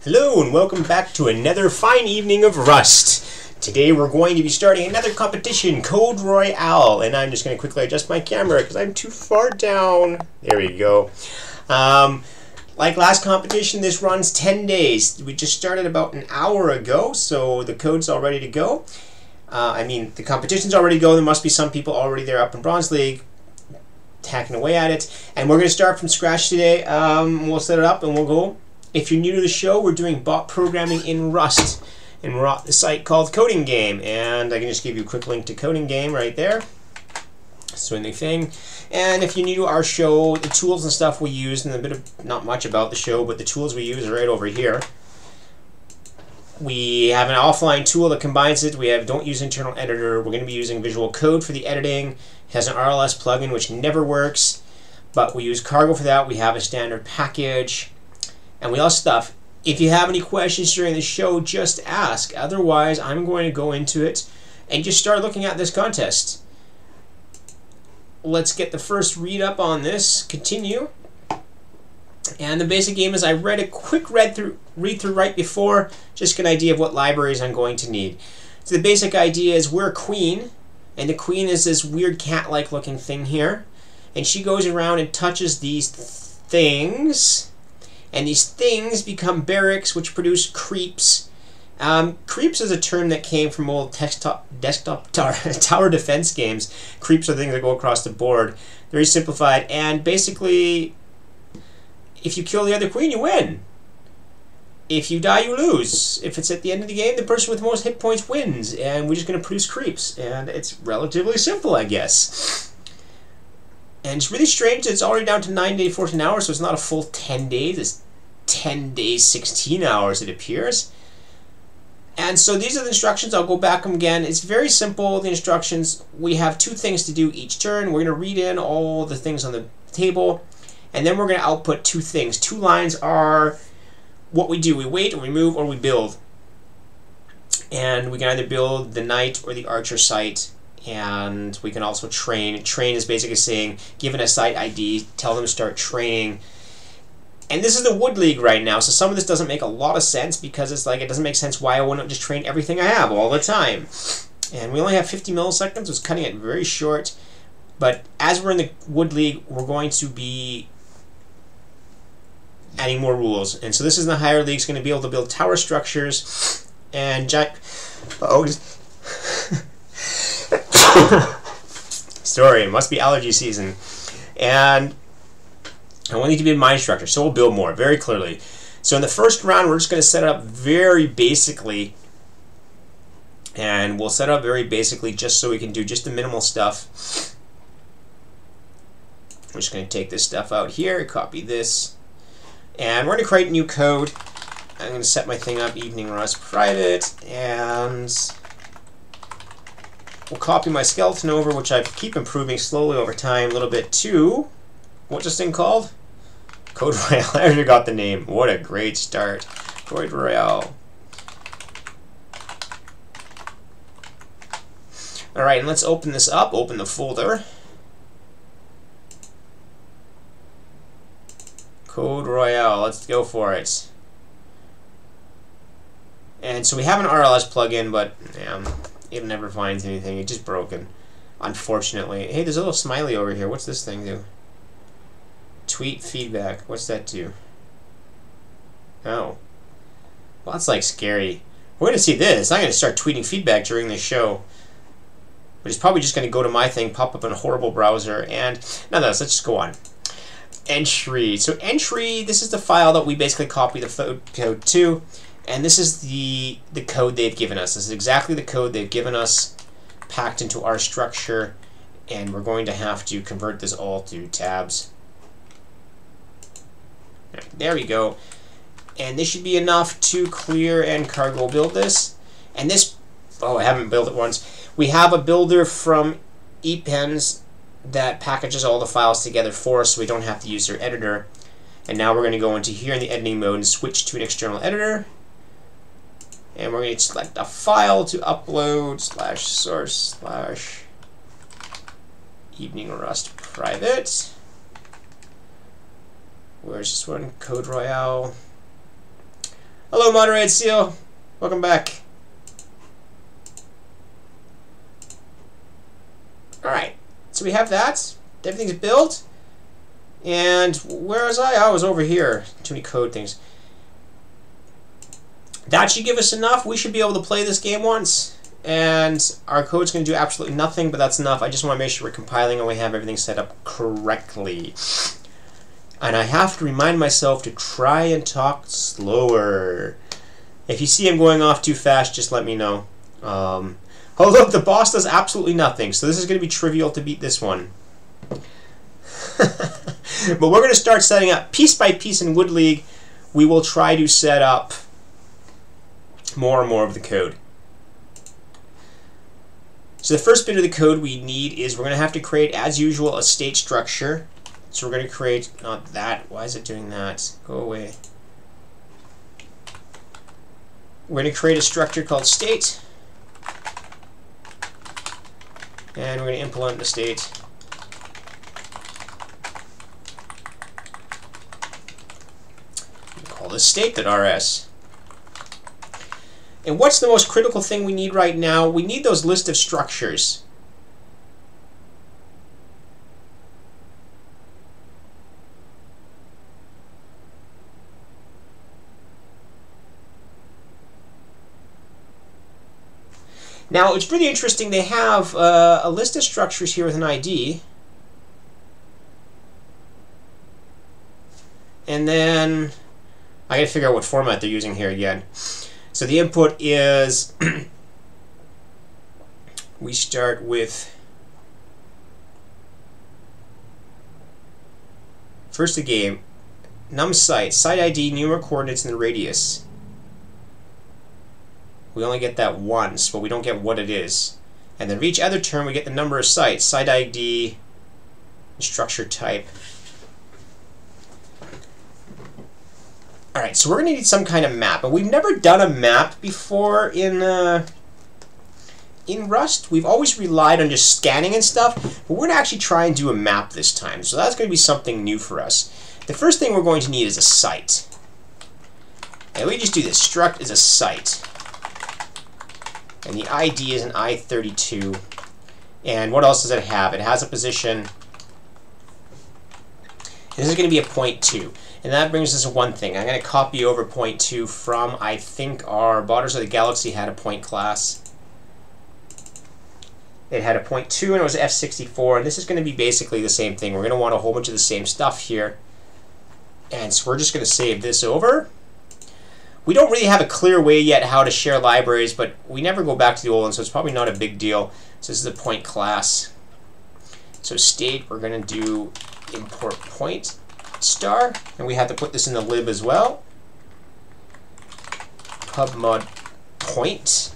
Hello and welcome back to another fine evening of Rust. Today we're going to be starting another competition, Code Royale, and I'm just going to quickly adjust my camera because I'm too far down. There we go. Like last competition, this runs 10 days. We just started about an hour ago, so the code's all ready to go. The competition's already go. There must be some people already there up in Bronze League hacking away at it. And we're going to start from scratch today. We'll set it up and we'll go. If you're new to the show, we're doing bot programming in Rust. And we're at the site called Coding Game. And I can just give you a quick link to Coding Game right there. Swinging thing. And if you're new to our show, the tools and stuff we use, and a bit of, not much about the show, but the tools we use are right over here. We have an offline tool that combines it. We have don't use internal editor. We're going to be using Visual Code for the editing. It has an RLS plugin which never works, but we use Cargo for that. We have a standard package. And we also stuff. If you have any questions during the show, just ask. Otherwise, I'm going to go into it and just start looking at this contest. Let's get the first read up on this. Continue. And the basic game is I read a quick read through right before, just get an idea of what libraries I'm going to need. So the basic idea is we're a queen, and the queen is this weird cat-like looking thing here, and she goes around and touches these things. And these things become barracks, which produce creeps. Creeps is a term that came from old desktop tower defense games. Creeps are things that go across the board. Very simplified. And basically, if you kill the other queen, you win. If you die, you lose. If it's at the end of the game, the person with the most hit points wins. And we're just going to produce creeps. And it's relatively simple, I guess. And it's really strange that it's already down to 9 days, 14 hours, so it's not a full 10 days. It's 10 days, 16 hours, it appears. And so these are the instructions. I'll go back them again. It's very simple, the instructions. We have two things to do each turn. We're going to read in all the things on the table, and then we're going to output two things. Two lines are what we do. We wait, or we move, or we build. And we can either build the knight or the archer site. And we can also train. Train is basically saying, given a site ID, tell them to start training. And this is the Wood League right now, so some of this doesn't make a lot of sense because it's like, it doesn't make sense why I wouldn't just train everything I have all the time. And we only have 50 milliseconds, so it's cutting it very short. But as we're in the Wood League, we're going to be adding more rules. And so this is in the higher leagues, going to be able to build tower structures and giant... Sorry, it must be allergy season. And I want you to be a mine structure, so we'll build more, very clearly. So in the first round, we're just going to set it up very basically. And we'll set it up very basically just so we can do just the minimal stuff. We're just going to take this stuff out here, copy this. And we're going to create new code. I'm going to set my thing up, Evening Rust Private, and... we'll copy my skeleton over, which I keep improving slowly over time a little bit, to, what's this thing called? Code Royale. I already got the name. What a great start. Code Royale. Alright, and let's open this up. Open the folder. Code Royale. Let's go for it. And so we have an RLS plugin, but it never finds anything. It's just broken, unfortunately. Hey, there's a little smiley over here. What's this thing do? Tweet feedback. What's that do? Oh. Well, that's like scary. We're going to see this. I'm going to start tweeting feedback during this show. But it's probably just going to go to my thing, pop up in a horrible browser, and nonetheless, let's just go on. Entry. So entry, this is the file that we basically copy the code to. And this is the code they've given us. This is exactly the code they've given us, packed into our structure, and we're going to have to convert this all to tabs. There we go. And this should be enough to clear and cargo build this. And this, oh, I haven't built it once. We have a builder from ePens that packages all the files together for us, so we don't have to use their editor. And now we're going to go into here in the editing mode and switch to an external editor. And we're going to select a file to upload /source/ Evening Rust Private. Where's this one? Code Royale. Hello, Mort-ora-y Seal. Welcome back. Alright, so we have that. Everything's built. And where was I? I was over here. Too many code things. That should give us enough. We should be able to play this game once. And our code's going to do absolutely nothing, but that's enough. I just want to make sure we're compiling and we have everything set up correctly. And I have to remind myself to try and talk slower. If you see I'm going off too fast, just let me know. Oh look, the boss does absolutely nothing, so this is going to be trivial to beat this one. But we're going to start setting up piece by piece in Wood League. We will try to set up more and more of the code. So the first bit of the code we need is we're going to have to create, as usual, a state structure. So we're going to create, not that, why is it doing that? Go away. We're going to create a structure called state. And we're going to implement the state. Call this state.rs. And what's the most critical thing we need right now? We need those list of structures. Now, it's really interesting. They have a list of structures here with an ID. And then I got to figure out what format they're using here again. So the input is, we start with, first the game, num site, site ID, numeric coordinates, and the radius. We only get that once, but we don't get what it is. And then for each other term, we get the number of sites, site ID, and structure type. Alright, so we're going to need some kind of map. And we've never done a map before in Rust. We've always relied on just scanning and stuff, but we're going to actually try and do a map this time. So that's going to be something new for us. The first thing we're going to need is a site. And we just do this. Struct is a site. And the ID is an I32. And what else does it have? It has a position. And this is going to be a 0.2. And that brings us to one thing. I'm going to copy over 0.2 from, I think, our Borders of the Galaxy had a point class. It had a 0.2 and it was F64. And this is going to be basically the same thing. We're going to want a whole bunch of the same stuff here. And so we're just going to save this over. We don't really have a clear way yet how to share libraries, but we never go back to the old one, so it's probably not a big deal. So this is the point class. So state, we're going to do import point star, and we have to put this in the lib as well. Pubmod point.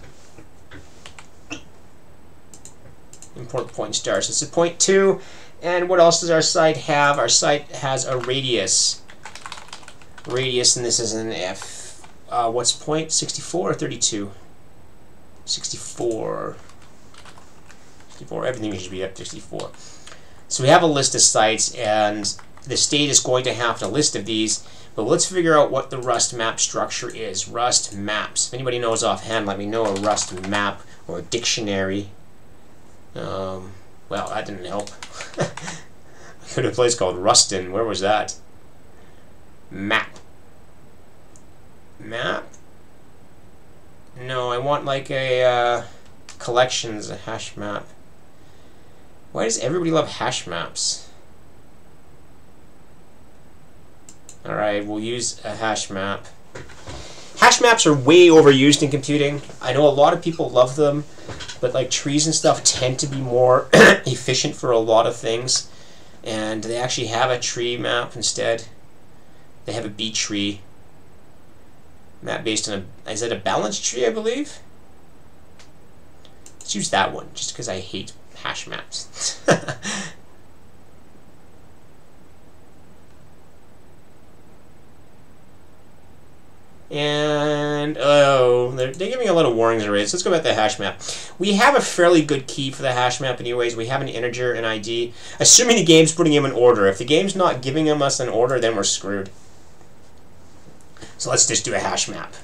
Import point star. So it's a 0.2. And what else does our site have? Our site has a radius. Radius, and this is an F. What's point? 64 or 32? 64. 64. Everything should be at 64. So we have a list of sites, and the state is going to have a list of these. But let's figure out what the Rust map structure is. Rust maps. If anybody knows offhand, let me know a Rust map or a dictionary. Well, that didn't help. I could have a place called Rustin. Where was that? Map. Map? No, I want like a collections, a hash map. Why does everybody love hash maps? Alright, we'll use a hash map. Hash maps are way overused in computing. I know a lot of people love them, but like trees and stuff tend to be more efficient for a lot of things. And they actually have a tree map instead. They have a B tree. Map based on a, is it a balanced tree, I believe? Let's use that one, just because I hate hash maps. And, oh, they're giving me a lot of warnings already, so let's go back to the hash map. We have a fairly good key for the hash map anyways. We have an integer, an ID, assuming the game's putting him in order. If the game's not giving us an order, then we're screwed. So So let's just do a hash map.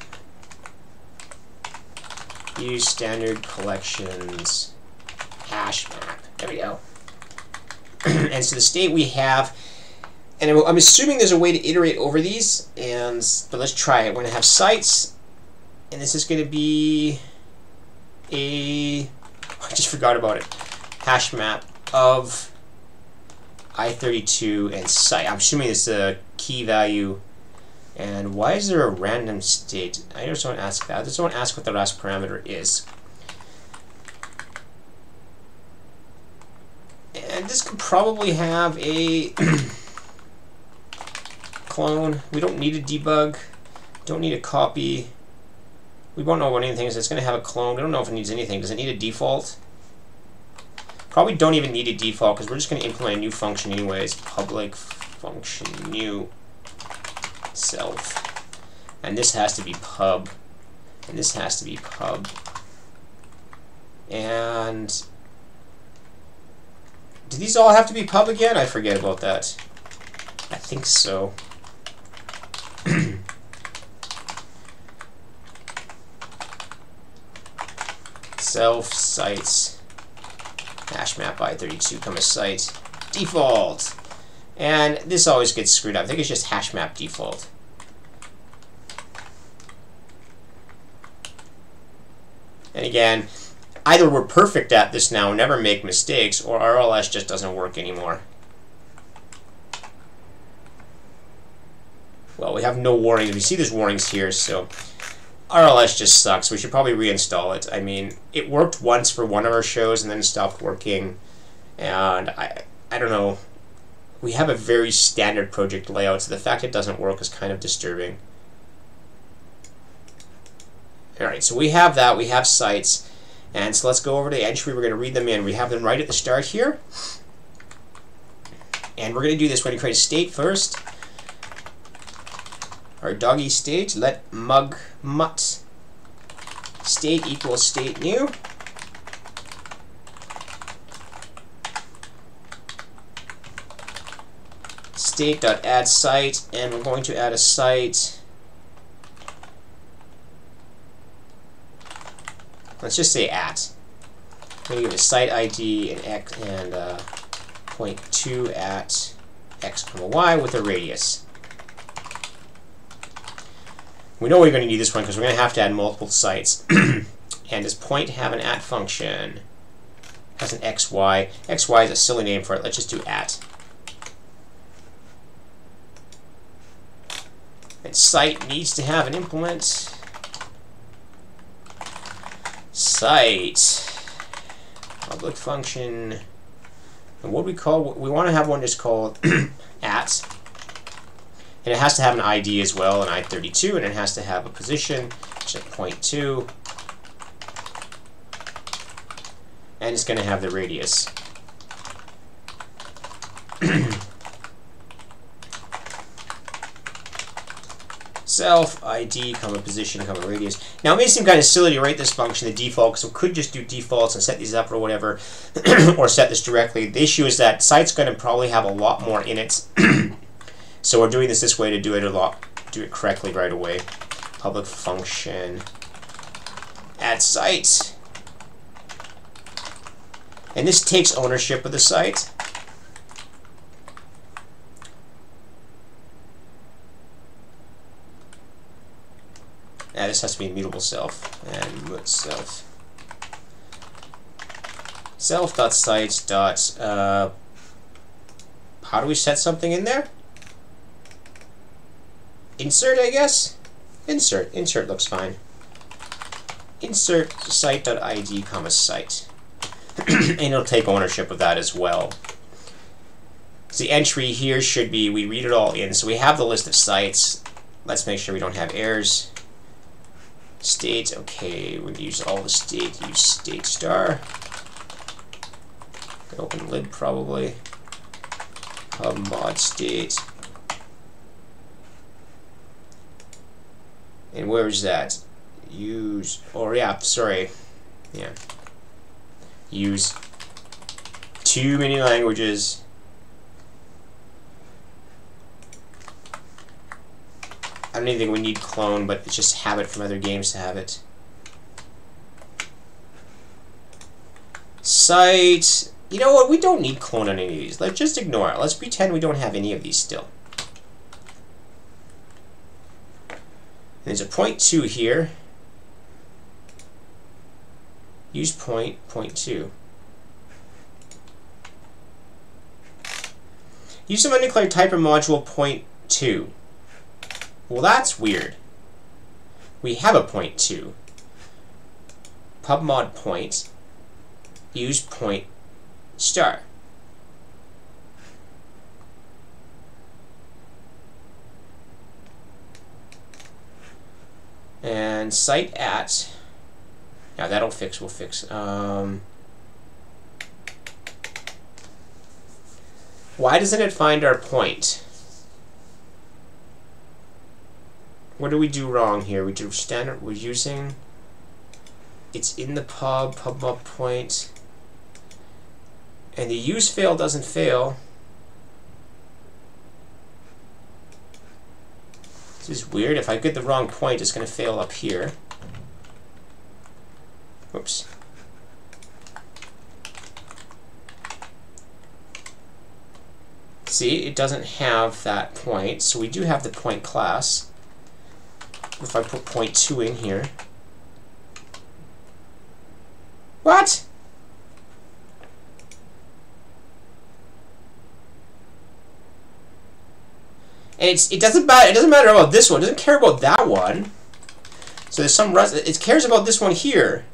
Use standard collections hash map. There we go. And so the state we have, and I'm assuming there's a way to iterate over these, but let's try it. We're going to have sites, and this is going to be I just forgot about it, hash map of I32 and site. I'm assuming it's a key value. And why is there a random state? I just don't ask that. I just don't ask what the last parameter is. And this could probably have a clone. We don't need a debug. Don't need a copy. We won't know what anything is. It's going to have a clone. We don't know if it needs anything. Does it need a default? Probably don't even need a default because we're just going to implement a new function anyways. Public function new self. And this has to be pub. And this has to be pub. And do these all have to be pub again? I forget about that. I think so. Self sites hash map I32 comma site default. And this always gets screwed up. I think it's just hash map default. And again, either we're perfect at this now, never make mistakes, or RLS just doesn't work anymore. Well, we have no warnings. We see there's warnings here, so RLS just sucks. We should probably reinstall it. I mean, it worked once for one of our shows and then it stopped working. And I don't know. We have a very standard project layout, so the fact it doesn't work is kind of disturbing. Alright, so we have that. We have sites. And so let's go over to the entry. We're going to read them in. We have them right at the start here. And we're going to do this. We're going to create a state first. Our doggy state, let mug mutt state equals state new. State.add site, and we're going to add a site. Let's just say at. I'm going to give it a site ID and x and point 2 at x comma y with a radius. We know we're going to need this one because we're going to have to add multiple sites. And does point have an at function? Has an xy. Xy is a silly name for it. Let's just do at. And site needs to have an implement. Site. Public function. And what we want to have one just called at. And it has to have an ID as well, an I32, and it has to have a position, which is 0.2. And it's going to have the radius. Self, ID, comma, position, comma, radius. Now, it may seem kind of silly to write this function, the default, because we could just do defaults and set these up or whatever, or set this directly. The issue is that site's going to probably have a lot more in it. So we're doing this way to do it correctly right away. Public function add site. And this takes ownership of the site. Now this has to be immutable self and mut self. Self.sites. How do we set something in there? Insert, I guess? Insert. Insert looks fine. Insert site.id, comma, site. And it'll take ownership of that as well. So the entry here should be, we read it all in. So we have the list of sites. Let's make sure we don't have errors. State, okay, we're going to use all the state. Use state star. Open lib probably. Pub mod state. And where is that? Use, or yeah, sorry. Yeah. Use too many languages. I don't even think we need clone, but it's just habit from other games to have it. Site. You know what? We don't need clone on any of these. Let's just ignore it. Let's pretend we don't have any of these still. There's a 0.2 here. Use point, 0.2. Use some undeclared type or module 0.2. Well, that's weird. We have a 0.2. Pubmod point. Use point star. And site at. Now that'll fix. We'll fix. Why doesn't it find our point? What do we do wrong here? We do standard. We're using. It's in the pubmod point, and the use fail doesn't fail. This is weird. If I get the wrong point, it's going to fail up here. Oops. See, it doesn't have that point, so we do have the point class. If I put 0.2 in here. What? And it doesn't matter about this one. It doesn't care about that one. So there's some rust. It cares about this one here.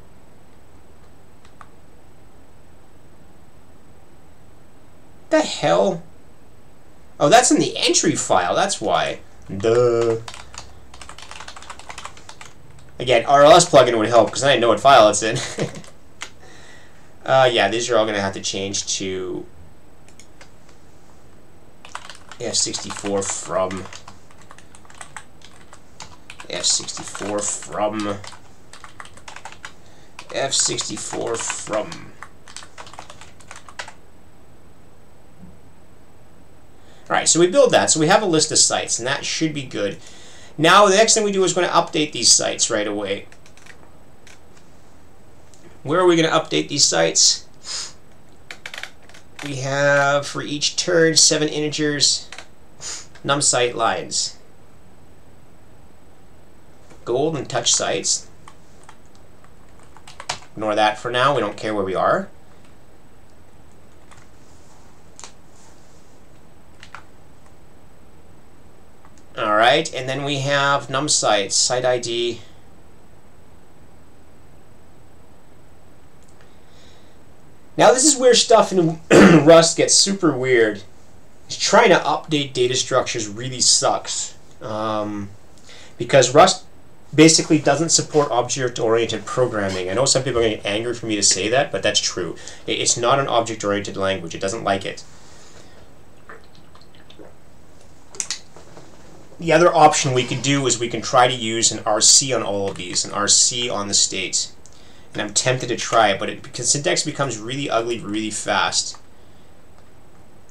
The hell? Oh, that's in the entry file. That's why. Duh. Again, RLS plugin would help because then I know what file it's in. Yeah, these are all going to have to change to F64 from F64 from F64 from. Alright, so we build that. So we have a list of sites, and that should be good. Now, the next thing we do is going to update these sites right away. Where are we going to update these sites? We have, for each turn, 7 integers, num site lines. Gold and touch sites. Ignore that for now. We don't care where we are. Alright, and then we have num sites, site ID. Now this is where stuff in Rust gets super weird. Trying to update data structures really sucks. Because Rust basically doesn't support object-oriented programming. I know some people are going to get angry for me to say that, but that's true. It's not an object-oriented language. It doesn't like it. The other option we could do is we can try to use an RC on all of these, an RC on the state. And I'm tempted to try it, but because syntax becomes really ugly really fast.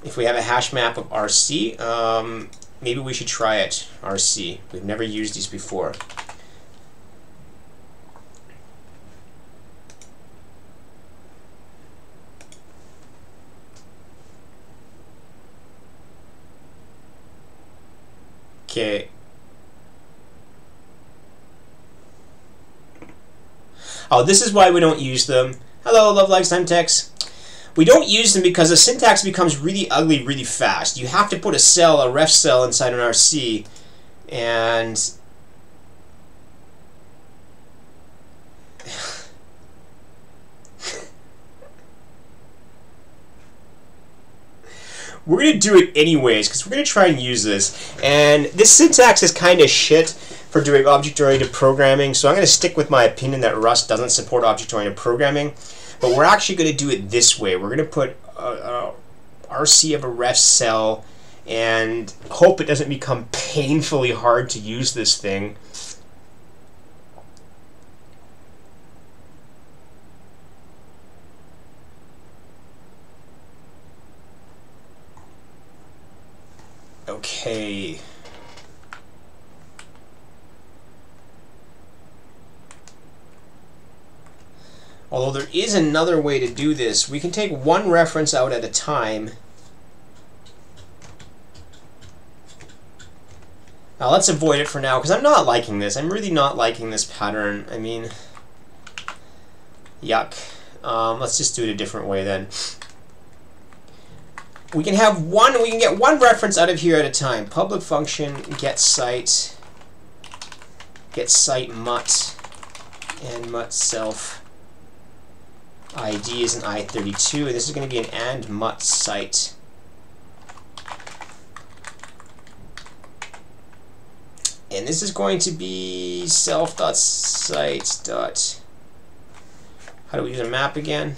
If we have a hash map of RC, maybe we should try it, RC. We've never used these before. Okay. Oh, this is why we don't use them. Hello, Love Likes Timetext. We don't use them because the syntax becomes really ugly really fast. You have to put a cell, a ref cell, inside an RC, and we're going to do it anyways because we're going to try and use this. And this syntax is kind of shit for doing object-oriented programming, so I'm going to stick with my opinion that Rust doesn't support object-oriented programming. But we're actually going to do it this way. We're going to put a RC of a ref cell and hope it doesn't become painfully hard to use this thing. Okay. Although there is another way to do this. We can take one reference out at a time. Now let's avoid it for now, because I'm not liking this. I'm really not liking this pattern. I mean, yuck. Let's just do it a different way then. We can have one, we can get one reference out of here at a time. Public function get site mutt, and mutt self ID is an I32. This is going to be an and mutt site. And this is going to be self.site. How do we use a map again?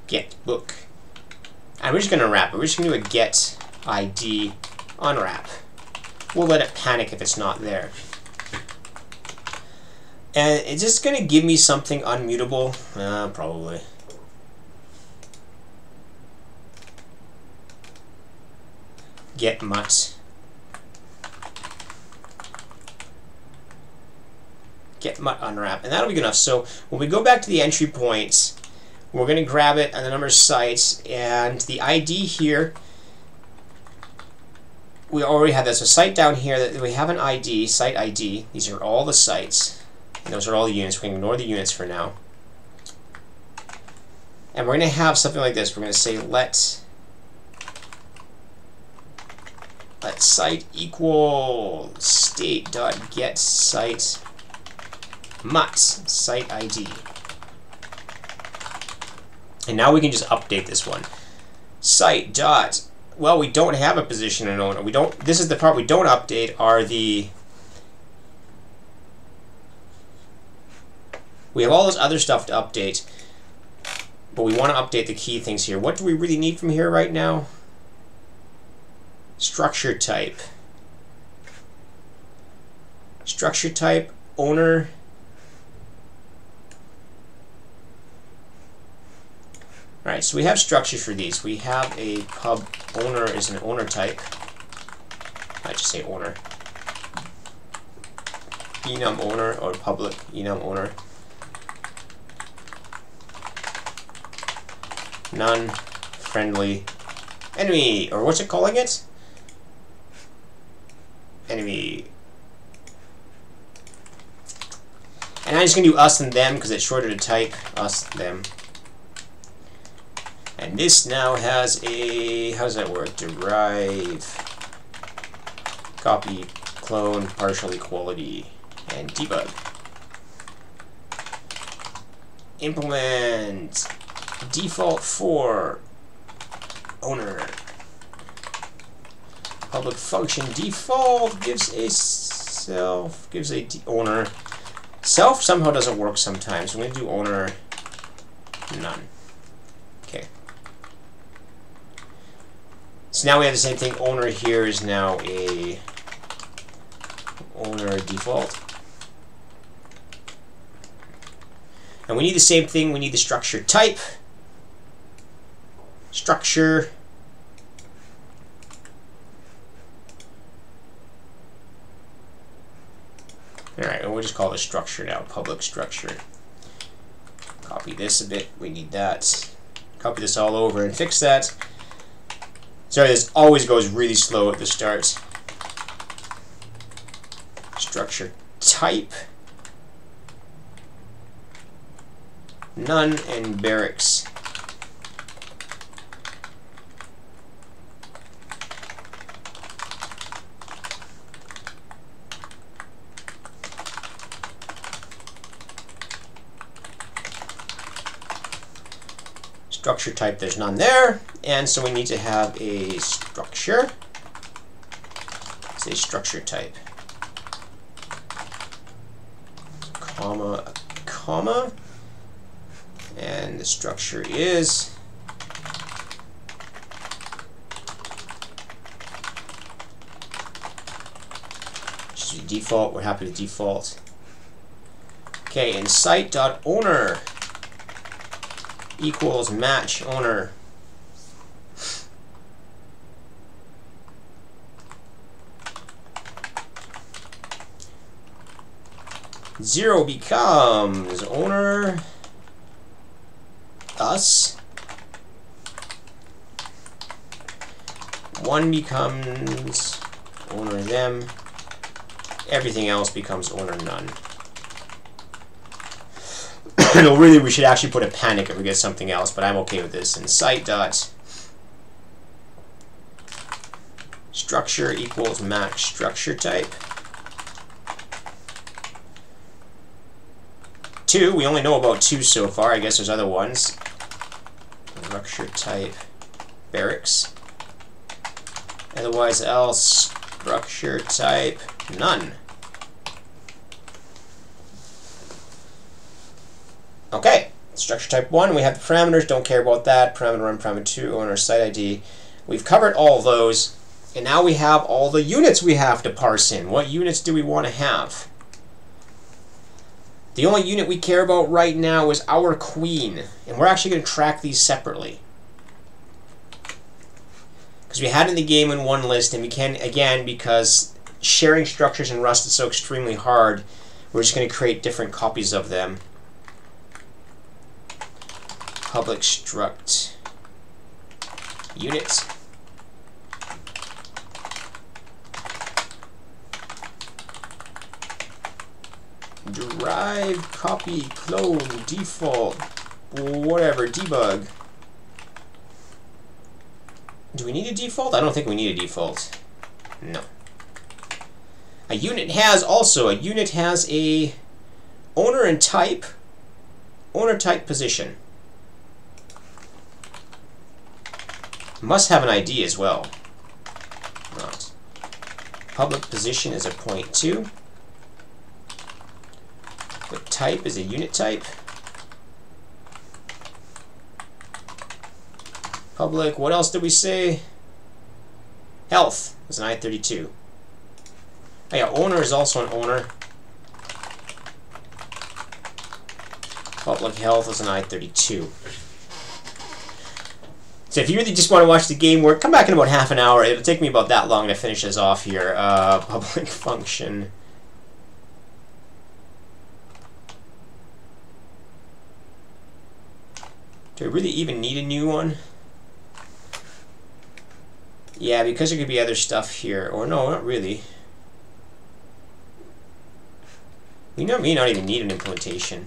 Get book. And we're just going to wrap it. We're just going to do a get ID unwrap. We'll let it panic if it's not there. And it's just going to give me something unmutable. Probably. Get mutt. Get mutt unwrap. And that'll be good enough. So when we go back to the entry points, we're going to grab it on the number of sites, and the ID here, we already have that. So site down here, that we have an ID, site ID. These are all the sites, and those are all the units. We can ignore the units for now. And we're going to have something like this. We're going to say let site equal state.get site mutt site ID. And now we can just update this one. Site dot, well, we don't have a position in owner. We don't, this is the part we don't update, are the, we have all this other stuff to update, but we want to update the key things here. What do we really need from here right now? Structure type. Structure type, owner. Alright, so we have structure for these. We have a pub owner is an owner type. I just say owner. Enum owner or public enum owner. None friendly enemy, or what's it calling it? Enemy. And I'm just gonna do us and them because it's shorter to type. Us, them. And this now has a, how does that work? Derive, copy, clone, partial equality, and debug. Implement default for owner. Public function default gives a self, gives a owner. Self somehow doesn't work sometimes. I'm going to do owner none. Okay. So now we have the same thing. Owner here is now a owner default. And we need the same thing. We need the structure type. Structure. Alright, and we'll just call this structure now. Public structure. Copy this a bit. We need that. Copy this all over and fix that. Sorry, this always goes really slow at the start. Structure type. None and barracks. Structure type, there's none there, and so we need to have a structure. It's a structure type. Comma, comma, and the structure is just default. We're happy with default. Okay, and site.owner equals match owner. 0 becomes owner, us. 1 becomes owner, them. Everything else becomes owner, none. No, really, we should actually put a panic if we get something else, but I'm okay with this. And site dot structure equals max structure type. 2, we only know about 2 so far. I guess there's other ones. Structure type barracks. Otherwise else, structure type none. Okay, structure type 1, we have the parameters, don't care about that. Parameter 1, parameter 2, owner, site ID. We've covered all of those, and now we have all the units we have to parse in. What units do we want to have? The only unit we care about right now is our queen, and we're actually going to track these separately. Because we had it in the game in one list, and we can, again, because sharing structures in Rust is so extremely hard, we're just going to create different copies of them. Public struct unit. Derive, copy, clone, default, whatever, debug. Do we need a default? I don't think we need a default. No. A unit has a owner and type, owner type position. Must have an ID as well. Not. Public position is a .2. The type is a unit type. Public, what else did we say? Health is an I32. Oh yeah, owner is also an owner. Public health is an I32. So if you really just want to watch the game work, come back in about half an hour. It'll take me about that long to finish this off here. Public function. Do I really even need a new one? Yeah, because there could be other stuff here. Or no, not really. We may not even need an implementation.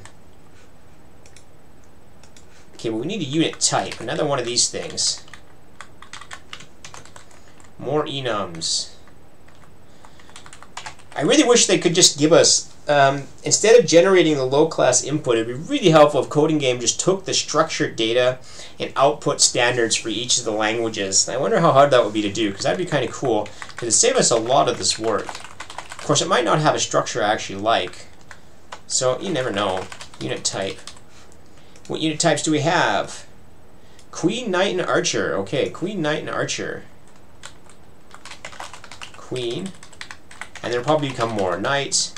Okay, but we need a unit type. Another one of these things. More enums. I really wish they could just give us, instead of generating the low-class input, it would be really helpful if Coding Game just took the structured data and output standards for each of the languages. I wonder how hard that would be to do, because that'd be kind of cool, because it'd save us a lot of this work. Of course, it might not have a structure I actually like, so you never know. Unit type. What unit types do we have? Queen, Knight, and Archer. Okay, Queen, Knight, and Archer. Queen. And there'll probably become more. Knight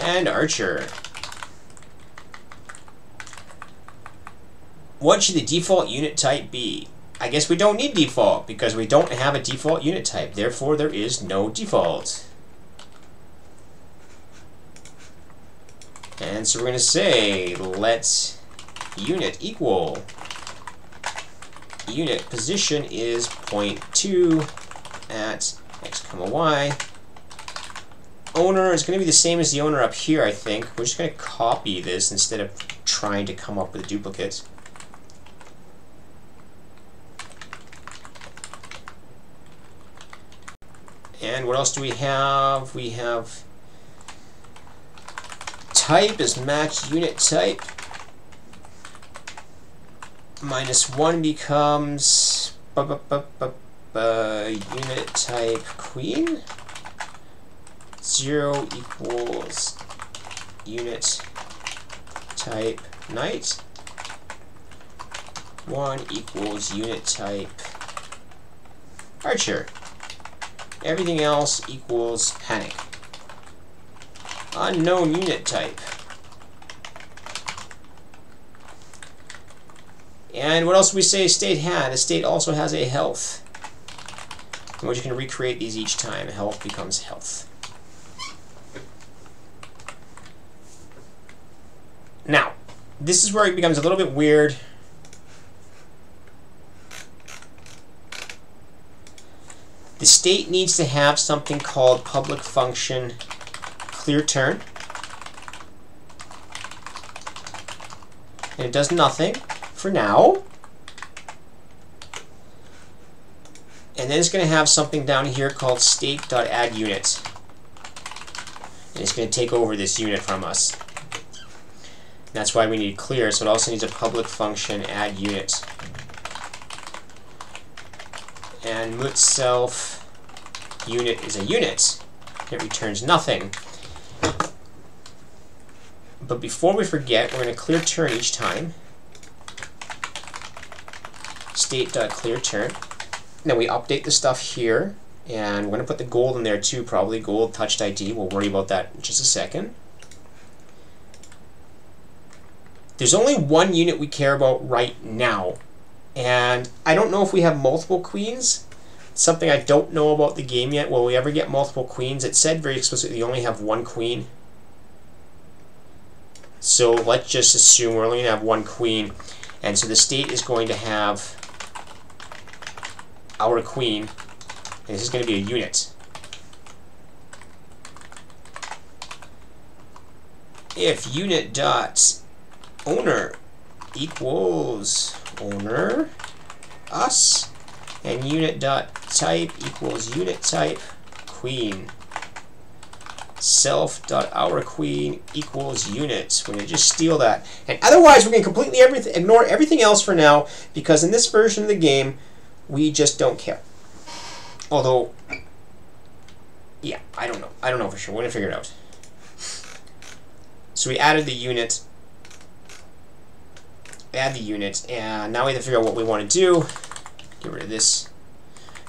and Archer. What should the default unit type be? I guess we don't need default, because we don't have a default unit type. Therefore, there is no default. And so we're going to say, let unit equal unit position is 0.2 at x comma y. Owner is going to be the same as the owner up here, I think. We're just going to copy this instead of trying to come up with a duplicate. And what else do we have? We have type is match unit type. -1 becomes unit type queen. 0 equals unit type knight. 1 equals unit type archer. Everything else equals panic. Unknown unit type. And what else do we say state had? A state also has a health. And we're just going to recreate these each time. Health becomes health. this is where it becomes a little bit weird. The state needs to have something called public function clear turn. And it does nothing for now. And then it's going to have something down here called state.addUnit. And it's going to take over this unit from us. And that's why we need clear, so it also needs a public function addUnit. And mut-self unit is a unit. It returns nothing. But before we forget, we're going to clear turn each time. State.clearTurn. Then we update the stuff here, and we're going to put the gold in there too, probably gold touched ID. We'll worry about that in just a second. There's only one unit we care about right now, and I don't know if we have multiple queens. It's something I don't know about the game yet. Will we ever get multiple queens? It said very explicitly you only have one queen. So let's just assume we're only going to have one queen, and so the state is going to have our queen, and this is going to be a unit. If unit.owner equals owner us, and unit.type equals unit type queen, self.ourQueen equals unit. We're going to just steal that, and otherwise we're going to completely ignore everything else for now, because in this version of the game we just don't care. Although, yeah, I don't know. I don't know for sure. We're going to figure it out. So we added the unit. Add the unit. And now we have to figure out what we want to do. Get rid of this.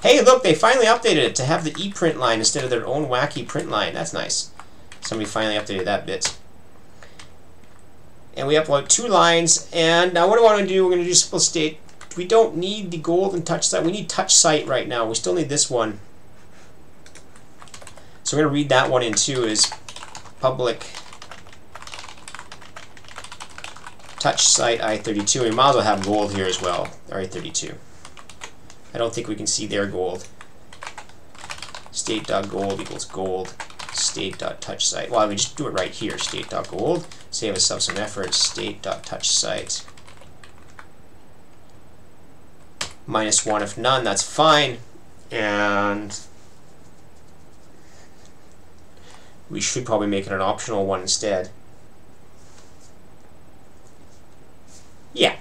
Hey, look, they finally updated it to have the ePrint line instead of their own wacky print line. That's nice. Somebody finally updated that bit. And we upload 2 lines. And now what do I want to do? We're going to do simple state. We don't need the gold and touch site. We need touch site right now. We still need this one. So we're going to read that one in too, is public touch site I32. We might as well have gold here as well, I32. I don't think we can see their gold. State.gold equals gold. State.touchSite. Well, we just do it right here. State.gold. Save ourselves some effort. State.touchSite. -1 if none, that's fine. And we should probably make it an optional one instead. Yeah,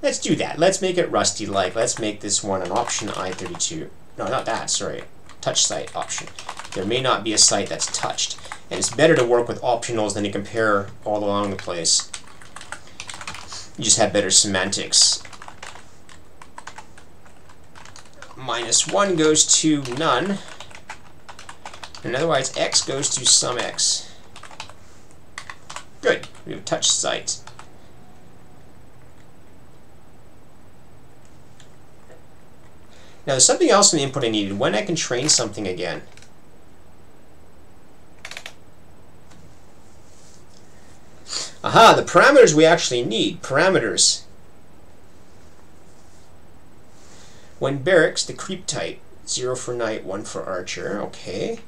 let's do that. Let's make it Rusty-like. Let's make this one an option I32. No, not that, sorry. Touch site option. There may not be a site that's touched. And it's better to work with optionals than to compare all along the place. You just have better semantics. -1 goes to none, and otherwise x goes to some x. Good, we have touch site. Now there's something else in the input I needed, when I can train something again. Aha, the parameters we actually need. Parameters. When barracks, the creep type. 0 for knight, 1 for archer. Okay.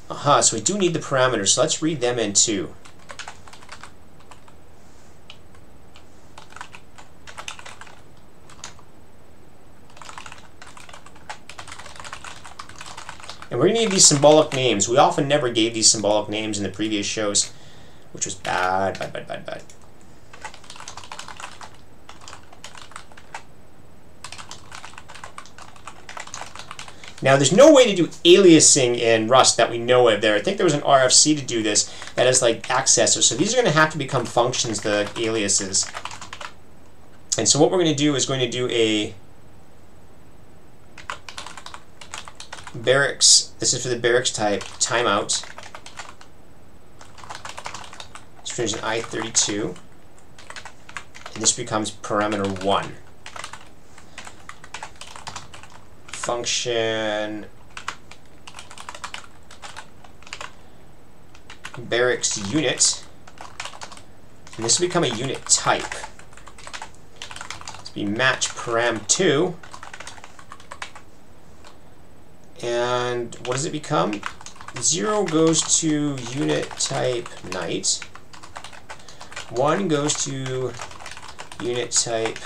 Aha, so we do need the parameters, so let's read them in too. And we're going to need these symbolic names. We often never gave these symbolic names in the previous shows, which was bad, bad, bad, bad, bad. Now, there's no way to do aliasing in Rust that we know of there. I think there was an RFC to do this that is like accessor. So these are going to have to become functions, the aliases. And so what we're going to do is going to do a barracks. This is for the barracks type timeout. This is an I32. And this becomes parameter 1. Function barracks unit And this will become a unit type. This will be match param2. And what does it become? 0 goes to unit type knight. 1 goes to unit type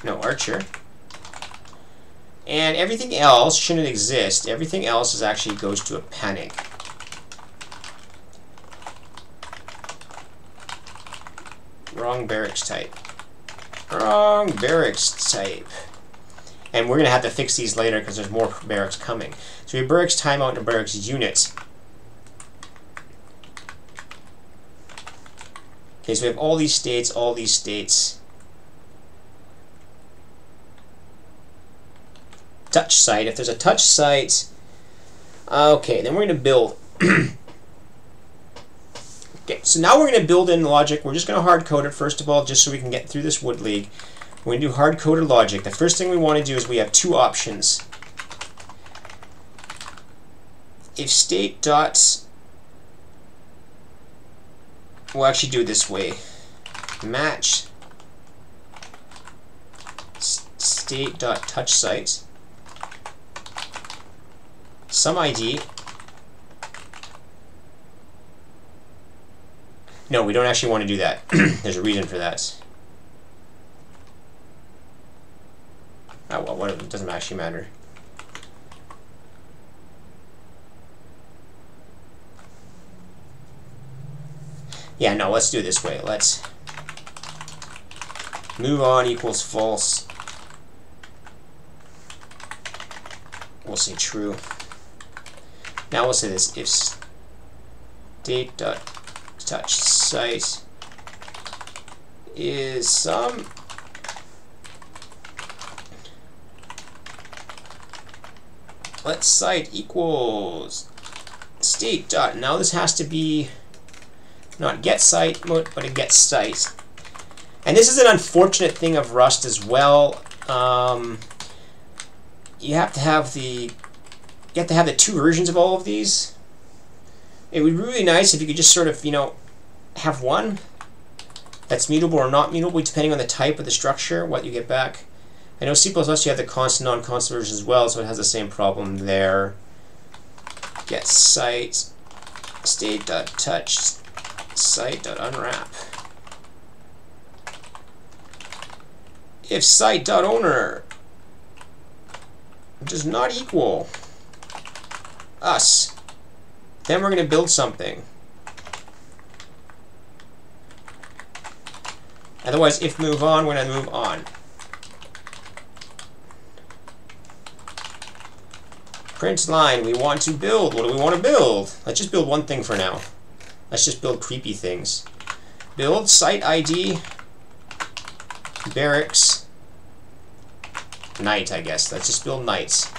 archer. And everything else shouldn't exist. Everything else is actually goes to a panic. Wrong barracks type. Wrong barracks type. And we're going to have to fix these later because there's more barracks coming. So we have barracks timeout and a barracks unit. Okay, so we have all these states, all these states. Touch site. If there's a touch site, okay, then we're going to build. Okay, so now we're going to build in logic. We're just going to hard code it first of all, just so we can get through this wood league. We're going to do hard coded logic. The first thing we want to do is we have two options. If state dot, we'll actually do it this way. Match state dot touch site some ID. No, we don't actually want to do that. There's a reason for that. Oh well, what, it doesn't actually matter. Yeah, no, let's do it this way. Let's move on equals false. We'll say true. Now we'll say this: if state dot touch site is some let site equals state dot. Now this has to be not get site, but a get site. And this is an unfortunate thing of Rust as well. You have to have the two versions of all of these. It would be really nice if you could just sort of, have one that's mutable or not mutable depending on the type of the structure, what you get back. I know C++ you have the constant, non-constant version as well, so it has the same problem there. Get site state.touch site.unwrap. If site.owner does not equal us, then we're going to build something. Otherwise, if move on, we're going to move on. Print line, we want to build. What do we want to build? Let's just build one thing for now. Let's just build creepy things. Build site ID barracks knight, I guess. Let's just build knights.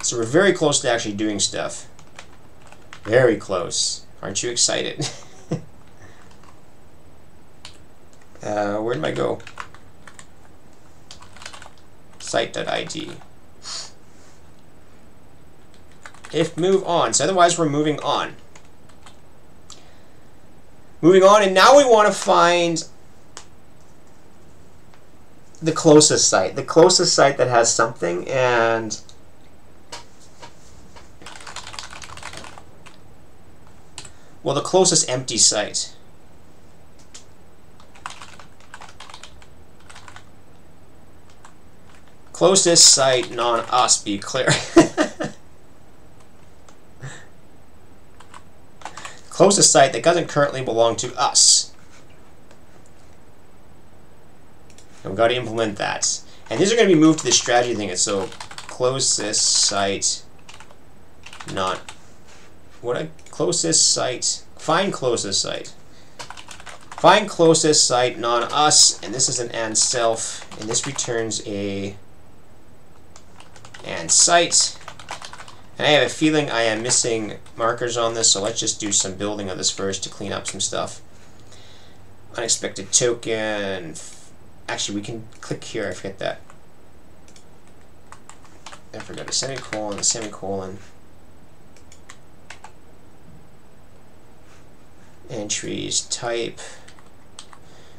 So we're very close to actually doing stuff. Very close. Aren't you excited? Where did I go? Site.id. If move on. So otherwise we're moving on. Moving on, and now we want to find the closest site. The closest site that has something, and well, the closest empty site. Closest site non-us, be clear. Closest site that doesn't currently belong to us. And we've got to implement that. And these are going to be moved to the strategy thing. So closest site, not what a closest site. Find closest site. Find closest site non-us, and this is an and self, and this returns a and site. And I have a feeling I am missing markers on this, so let's just do some building of this first to clean up some stuff. Unexpected token. Actually, we can click here. I forget that. I forgot a semicolon, a semicolon. And entries, type.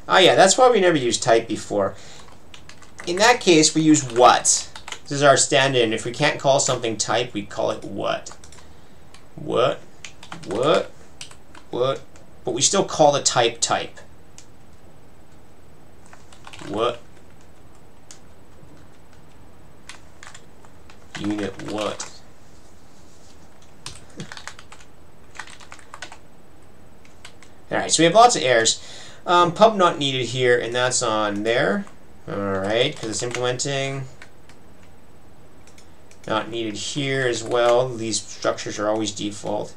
Oh yeah, that's why we never used type before. In that case, we use what. This is our stand-in. If we can't call something type, we call it what. What. But we still call the type type. What. Unit what. Alright, so we have lots of errors. Pub not needed here, and that's on there. Alright, because it's implementing. Not needed here as well. These structures are always default.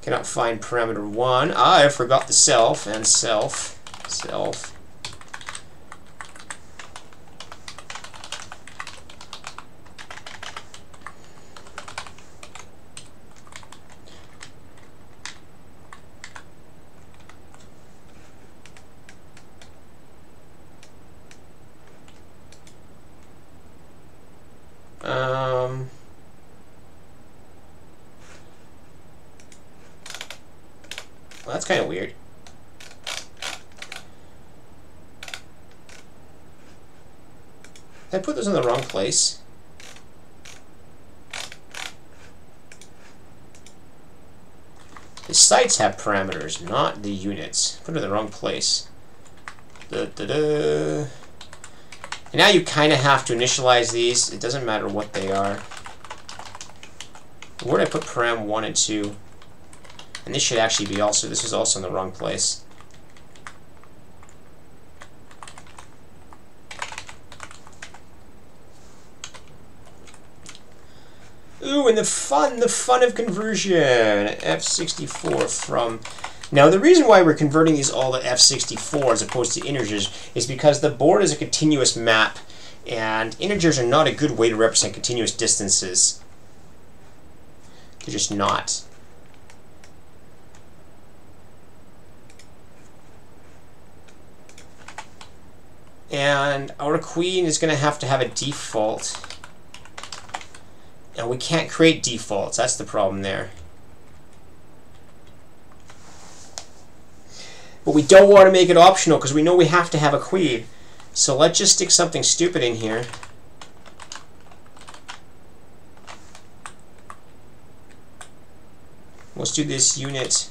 Cannot find parameter 1. Ah, I forgot the self and self. Self. Well, that's kind of weird. Did I put those in the wrong place? The sites have parameters, not the units. Put it in the wrong place. And now you kind of have to initialize these. It doesn't matter what they are. Where did I put param 1 and 2? And this should actually be also, this is also in the wrong place. Ooh, and the fun of conversion. F64 from... Now, the reason why we're converting these all to F64 as opposed to integers is because the board is a continuous map, and integers are not a good way to represent continuous distances. They're just not. And our queen is going to have a default. And we can't create defaults. That's the problem there. But we don't want to make it optional because we know we have to have a queen. So let's just stick something stupid in here. Let's do this unit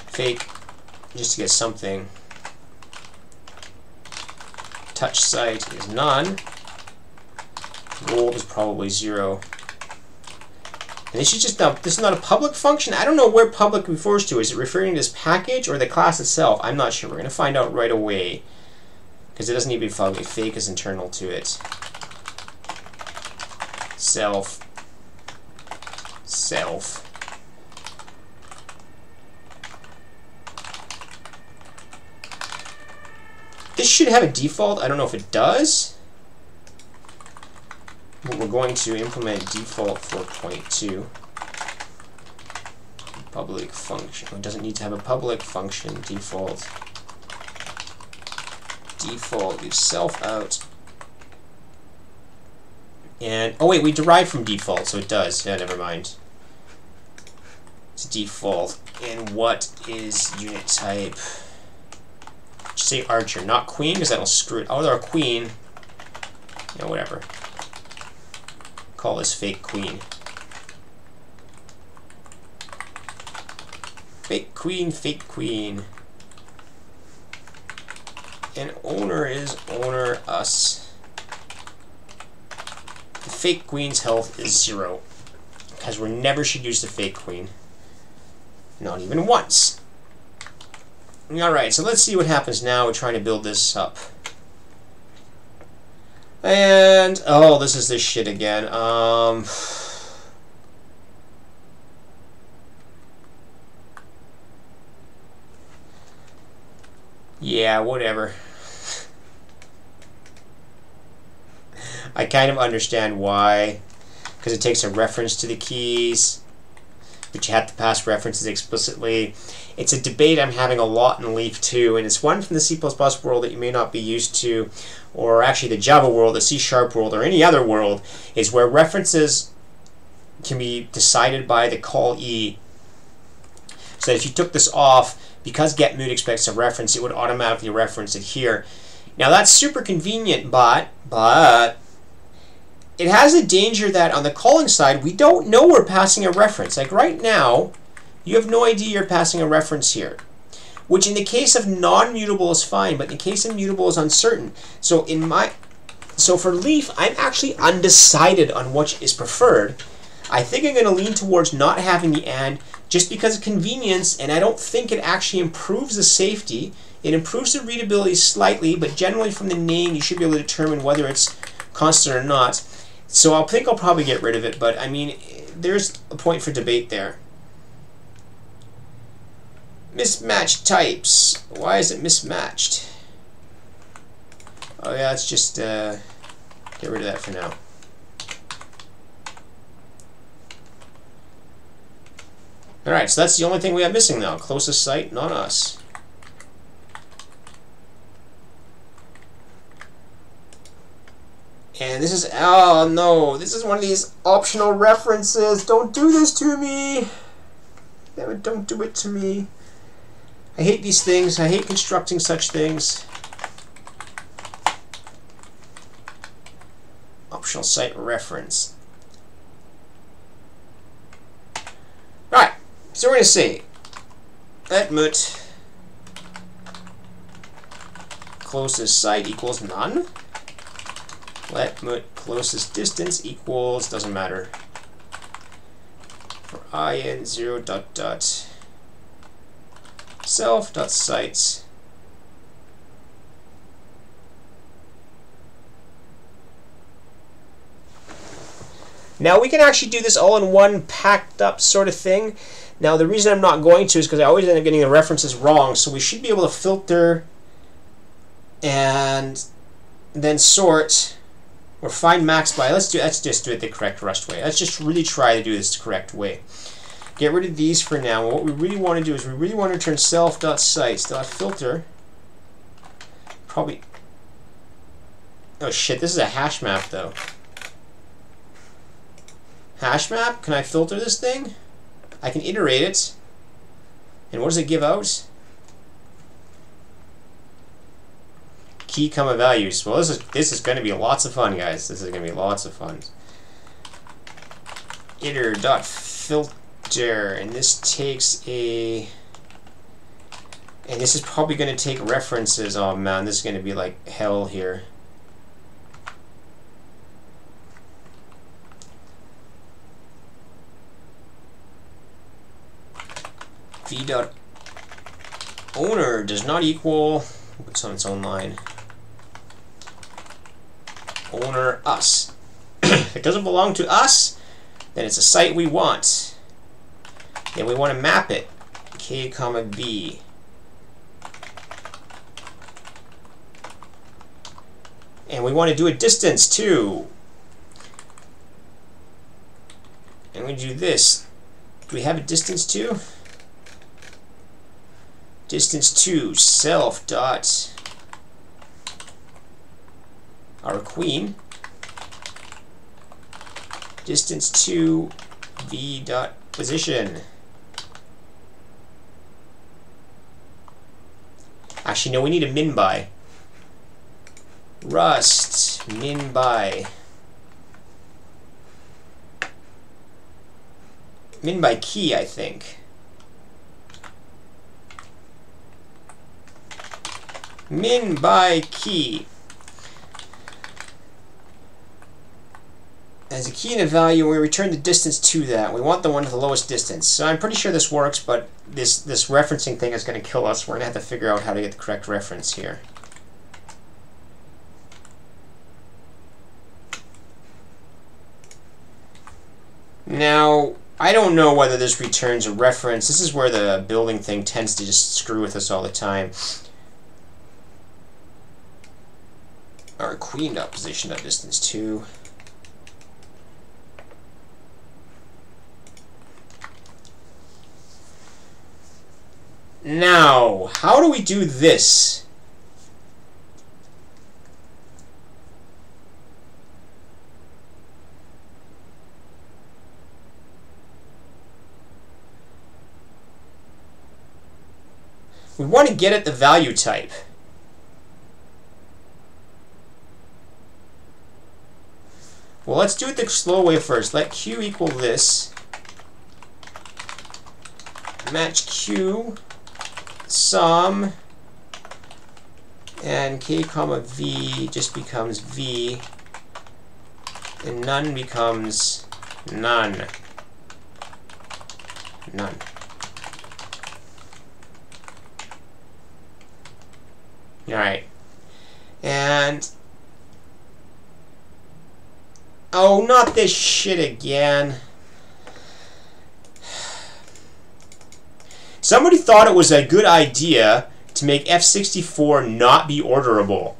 fake just to get something. Touch site is none. Gold is probably 0. And this is just this is not a public function. I don't know where public refers to. Is it referring to this package or the class itself? I'm not sure. We're going to find out right away because it doesn't need to be public. Fake is internal to it. Self. Self. This should have a default. I don't know if it does. But we're going to implement default 4.2. Public function. It doesn't need to have a public function. Default. Default. Leave self out. And oh wait, we derive from default, so it does. Yeah, never mind. It's default. And what is unit type? Just say archer, not queen, because that'll screw it. Oh, our queen. Yeah, whatever. Call this fake queen. Fake queen, fake queen. And owner is owner us. The fake queen's health is 0. Because we never should use the fake queen. Not even once. Alright, so let's see what happens now. We're trying to build this up. And, oh, this is this shit again. Yeah, whatever. I kind of understand why. Because it takes a reference to the keys. But you have to pass references explicitly. It's a debate I'm having a lot in Leaf 2, and it's one from the C++ world that you may not be used to, or actually the Java world, the C# world, or any other world, is where references can be decided by the call E. So if you took this off, because getMoot expects a reference, it would automatically reference it here. Now that's super convenient, but it has a danger that on the calling side, we don't know we're passing a reference. Like right now, you have no idea you're passing a reference here, which in the case of non-mutable is fine, but in the case of mutable is uncertain. So for leaf, I'm actually undecided on which is preferred. I think I'm going to lean towards not having the and just because of convenience, and I don't think it actually improves the safety. It improves the readability slightly, but generally from the name you should be able to determine whether it's constant or not. So I think I'll probably get rid of it, but I mean, there's a point for debate there. Mismatched types. Why is it mismatched? Oh yeah, let's just get rid of that for now. Alright, so that's the only thing we have missing now. Closest site, not us. And this is, oh no, this is one of these optional references. Don't do this to me. Damn it, don't do it to me. I hate these things. I hate constructing such things. Optional site reference. Alright. So we're going to say edMoot closest site equals none. Let closest distance equals, doesn't matter, for I in 0 dot dot self dot sites. Now we can actually do this all in one packed up sort of thing. Now the reason I'm not going to is because I always end up getting the references wrong, so we should be able to filter and then sort or find max by. Let's just do it the correct Rust way. Let's just really try to do this the correct way. Get rid of these for now. What we really want to do is we really want to return self.sites.filter. Probably. Oh shit, this is a hash map though. Hash map? Can I filter this thing? I can iterate it. And what does it give out? Key comma values. Well, this is going to be lots of fun, guys. This is going to be lots of fun. iter.filter, and this takes a, and this is probably going to take references. Oh man, this is going to be like hell here. v.owner does not equal, it's on its own line, owner us. If it doesn't belong to us, then it's a site we want. Then we want to map it, k comma b. And we want to do a distance too. And we do this. Do we have a distance too? Distance to self dot our queen. Distance to v dot position. Actually, no, we need a min by. Rust min by. Min by key, I think. Min by key. As a key and a value, we return the distance to that. We want the one with the lowest distance. So I'm pretty sure this works, but this referencing thing is going to kill us. We're going to have to figure out how to get the correct reference here. Now, I don't know whether this returns a reference. This is where the building thing tends to just screw with us all the time. Our queen dot position dot distance to. Now, how do we do this? We want to get at the value type. Well, let's do it the slow way first. Let Q equal this. Match Q, sum, and K comma V just becomes V, and none becomes none. None. Alright. And oh, not this shit again. Somebody thought it was a good idea to make F64 not be orderable.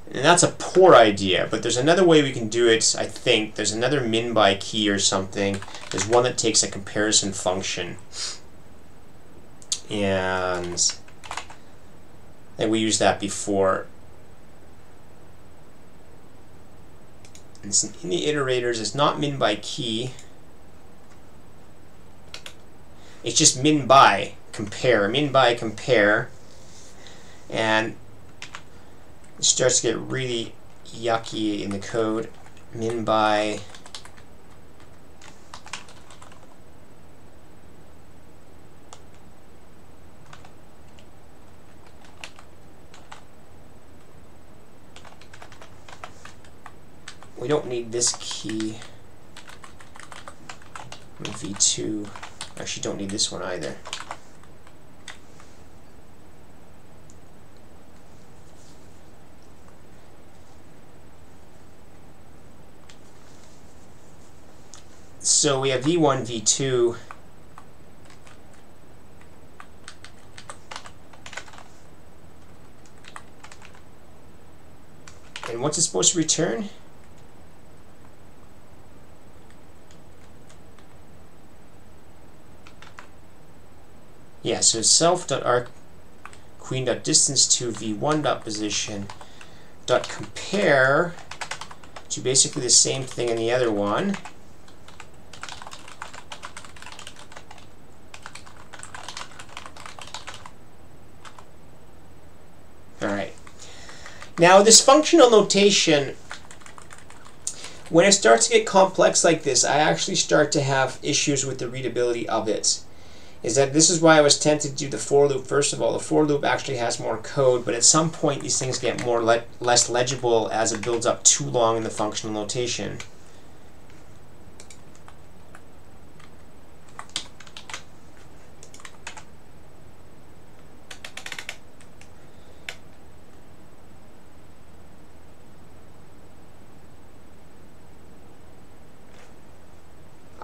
And that's a poor idea, but there's another way we can do it, I think. There's another min by key or something. There's one that takes a comparison function. And we used that before. In the iterators, it's not min by key. It's just min by compare. Min by compare. And it starts to get really yucky in the code. Min by we don't need this key. V2. Actually, don't need this one either. So we have V1, V2. And what's it supposed to return? Yeah, so self.arc queen.distance to v1.position dot compare to basically the same thing in the other one. Alright. Now this functional notation, when it starts to get complex like this, I actually start to have issues with the readability of it. Is that this is why I was tempted to do the for loop. First of all, the for loop actually has more code, but at some point these things get less legible as it builds up too long in the functional notation.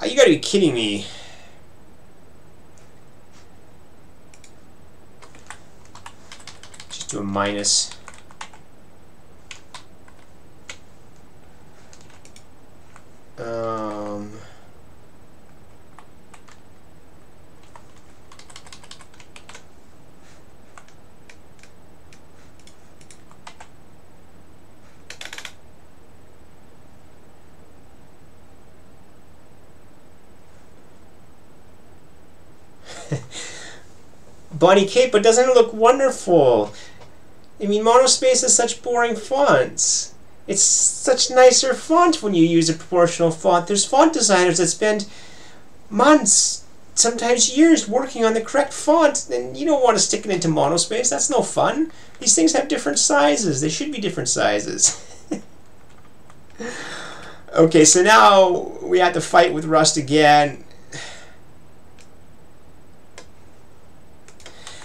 Oh, you gotta be kidding me. To a minus. Bonnie Kate, but doesn't it look wonderful? I mean, monospace is such boring fonts. It's such nicer font when you use a proportional font. There's font designers that spend months, sometimes years, working on the correct font, and you don't want to stick it into monospace. That's no fun. These things have different sizes. They should be different sizes. Okay, so now we have to fight with Rust again.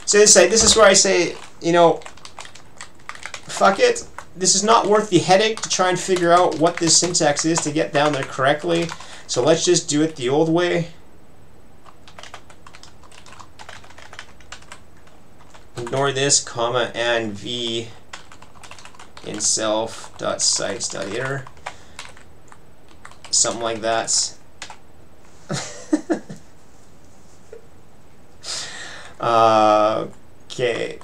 So this is where I say, you know, fuck it. This is not worth the headache to try and figure out what this syntax is to get down there correctly. So let's just do it the old way. Ignore this, comma, and v in self.sites.iter. Something like that. Okay.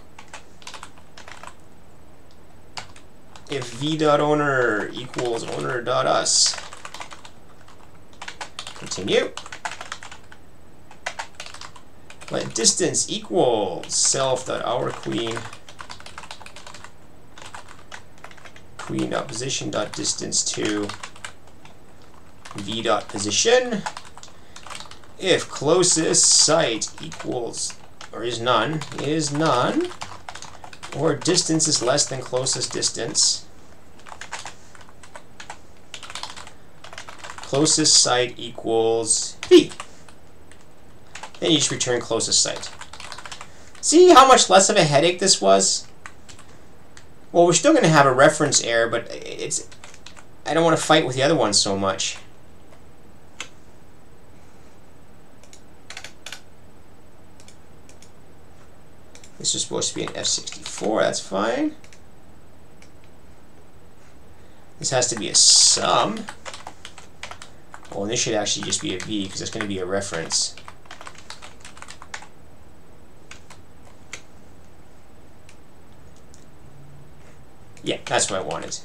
If v.owner equals owner.us. Continue. let distance equals self.ourQueen queen.position.distance to v.position. If closest site equals, or is none, or distance is less than closest distance, closest site equals v. Then you just return closest site. See how much less of a headache this was? Well, we're still going to have a reference error, but I don't want to fight with the other one so much. This is supposed to be an F64, that's fine. This has to be a sum. Oh, and this should actually just be a V, because it's going to be a reference. Yeah, that's what I wanted.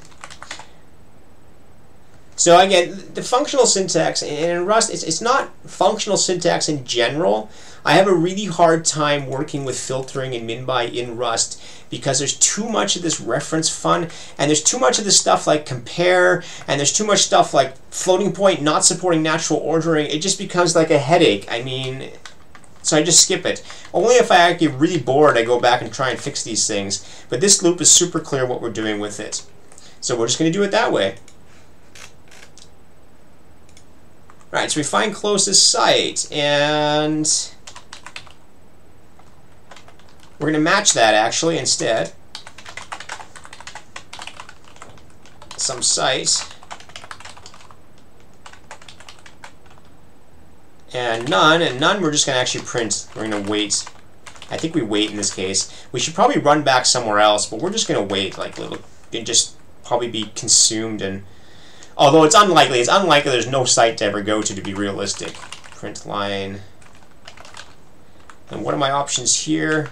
So again, the functional syntax, and in Rust, it's not functional syntax in general. I have a really hard time working with filtering and min-by in Rust because there's too much of this reference fun, and there's too much of this stuff like compare, and there's too much stuff like floating point not supporting natural ordering. It just becomes like a headache. I mean, so I just skip it. Only if I get really bored, I go back and try and fix these things. But this loop is super clear what we're doing with it. So we're just going to do it that way. Alright, so we find closest site, and we're going to match that actually instead. Some site. And none we're just going to actually print. We're going to wait. I think we wait in this case. We should probably run back somewhere else, but we're just going to wait, like, and just probably be consumed. And although it's unlikely there's no site to ever go to be realistic. Print line. And what are my options here?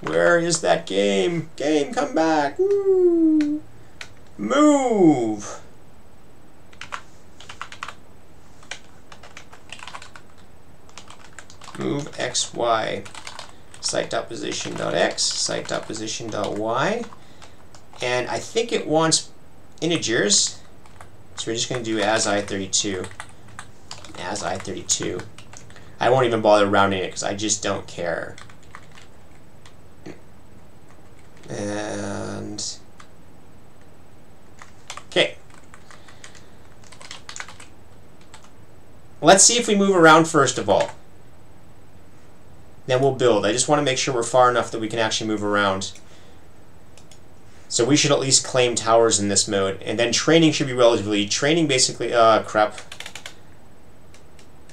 Where is that game? Game, come back! Woo! Move! Move x, y. Site.position.x, site.position.y. And I think it wants integers. So we're just going to do as I32. As I32. I won't even bother rounding it because I just don't care. And okay. Let's see if we move around first of all. Then we'll build. I just want to make sure we're far enough that we can actually move around. So we should at least claim towers in this mode. And then training should be relatively... Training basically... crap.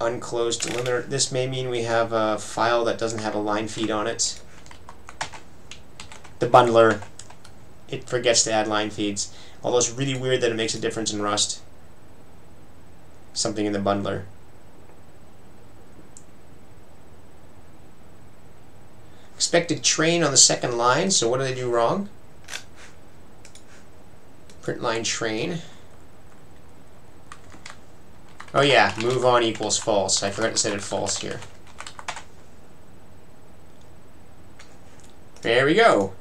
Unclosed delimiter. This may mean we have a file that doesn't have a line feed on it. The bundler. It forgets to add line feeds. Although it's really weird that it makes a difference in Rust. Something in the bundler. Expected train on the second line, so what did I do wrong? Print line train. Oh yeah, move on equals false. I forgot to set it false here. There we go.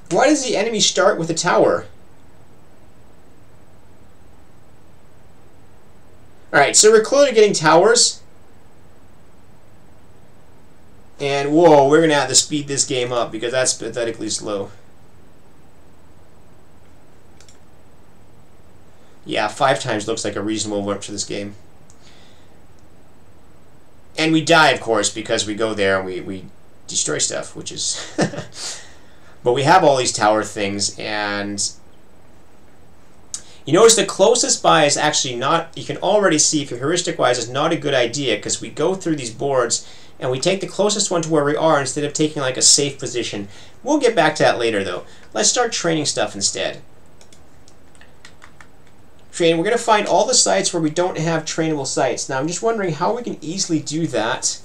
Why does the enemy start with a tower? Alright, so we're clearly getting towers. And whoa, we're going to have to speed this game up because that's pathetically slow. Yeah, 5 times looks like a reasonable work for this game. And we die, of course, because we go there and we destroy stuff, which is... But we have all these tower things, and... You notice the closest by is actually not, you can already see if you're heuristic-wise, is not a good idea because we go through these boards and we take the closest one to where we are instead of taking like a safe position. We'll get back to that later though. Let's start training stuff instead. Train, we're going to find all the sites where we don't have trainable sites. Now I'm just wondering how we can easily do that.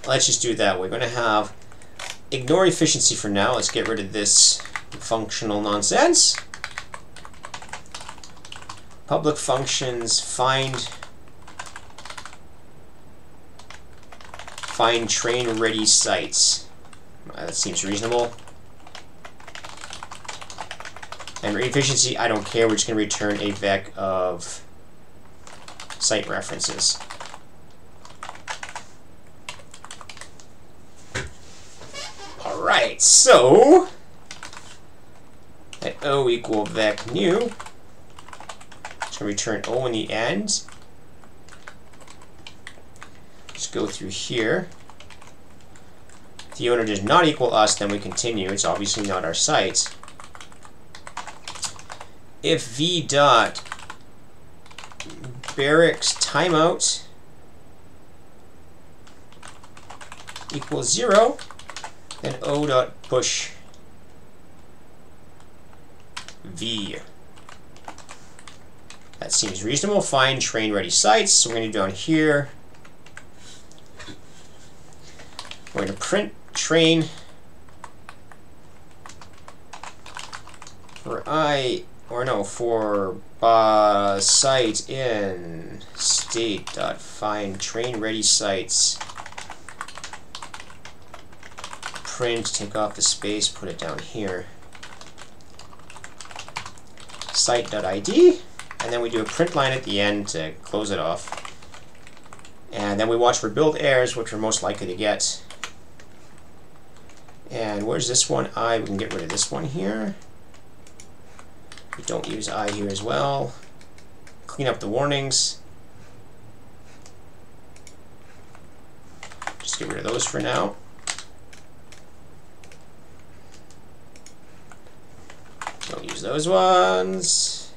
Let's just do it that way. We're going to have ignore efficiency for now. Let's get rid of this functional nonsense. Public functions find train ready sites. That seems reasonable. And efficiency, I don't care. We're just going to return a vec of site references. All right, so at O equal vec new, just going to return O in the end. Just go through here. If the owner does not equal us, then we continue. It's obviously not our site. If v dot barracks timeout equals 0, then O dot push v. That seems reasonable. Find train ready sites. So we're going to do down here. We're going to print train for site in state.find train ready sites. Print, take off the space, put it down here. Site.id, and then we do a print line at the end to close it off. And then we watch for build errors, which we're most likely to get. And where's this one? We can get rid of this one here. We don't use I here as well. Clean up the warnings. Just get rid of those for now. Don't use those ones.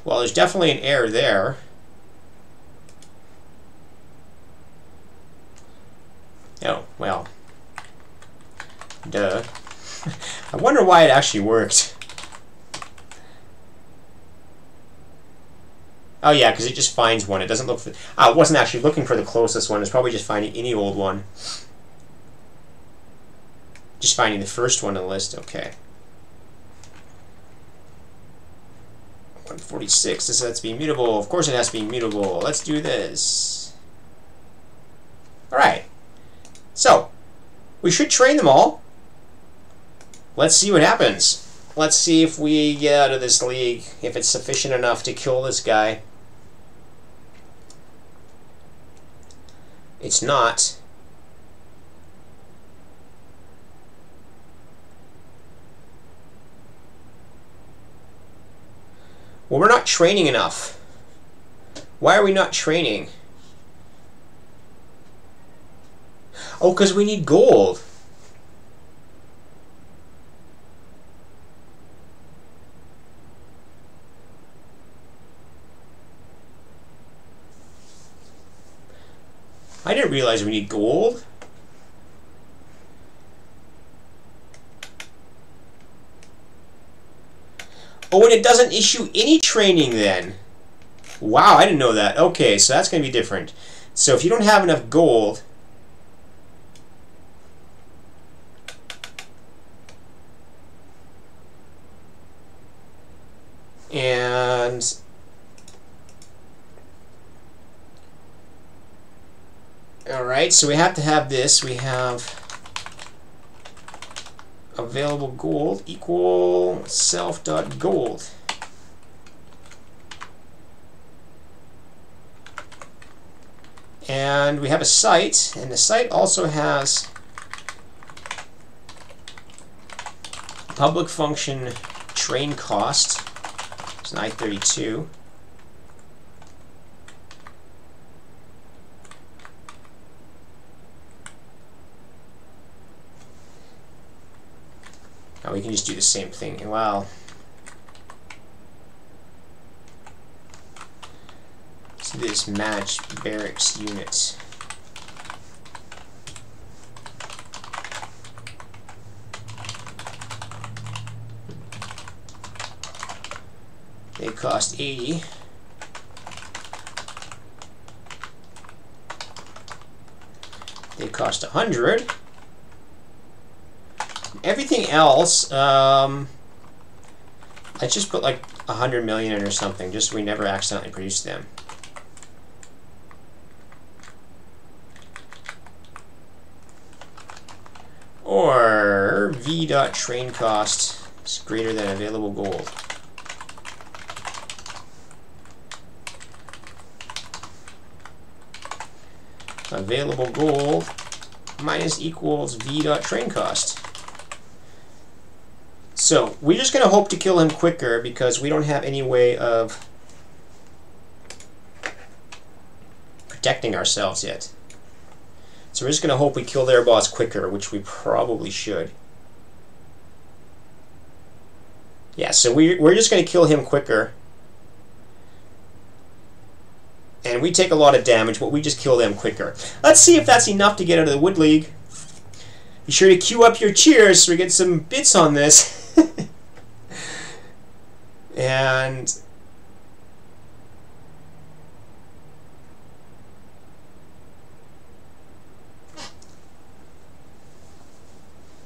Well, there's definitely an error there. Oh, well. Duh. I wonder why it actually worked. Oh yeah, because it just finds one. It doesn't look for... it wasn't actually looking for the closest one. It's probably just finding any old one. Just finding the first one in the list. Okay. 146. This has to be mutable. Of course it has to be mutable. Let's do this. Alright. So, we should train them all. Let's see what happens. Let's see if we get out of this league, if it's sufficient enough to kill this guy. It's not. Well, we're not training enough. Why are we not training? Oh, because we need gold. I didn't realize we need gold. Oh, and it doesn't issue any training then. Wow, I didn't know that. Okay, so that's going to be different. So if you don't have enough gold... And... Alright, so we have to have this. We have available gold equal self.gold. And we have a site, and the site also has public function train cost. It's an I-32. Now we can just do the same thing. Wow. So this match barracks unit. They cost 80. They cost 100. Everything else, I just put like 100 million in or something, just so we never accidentally produce them. Or v.train cost is greater than available gold. Available gold minus equals v.train cost. So we're just going to hope to kill him quicker because we don't have any way of protecting ourselves yet. So we're just going to hope we kill their boss quicker, which we probably should. Yeah, so we're just going to kill him quicker. And we take a lot of damage, but we just kill them quicker. Let's see if that's enough to get out of the Wood League. Be sure to queue up your cheers so we get some bits on this. And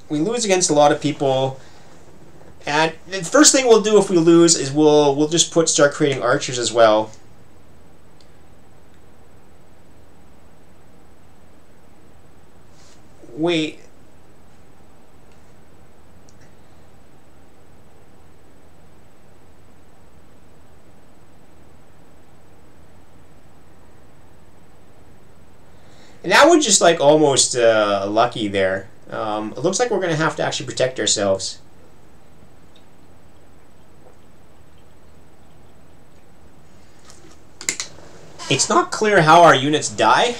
we lose against a lot of people. And the first thing we'll do if we lose is we'll just start creating archers as well. Wait. And now we're just like almost lucky there. It looks like we're going to have to actually protect ourselves. It's not clear how our units die.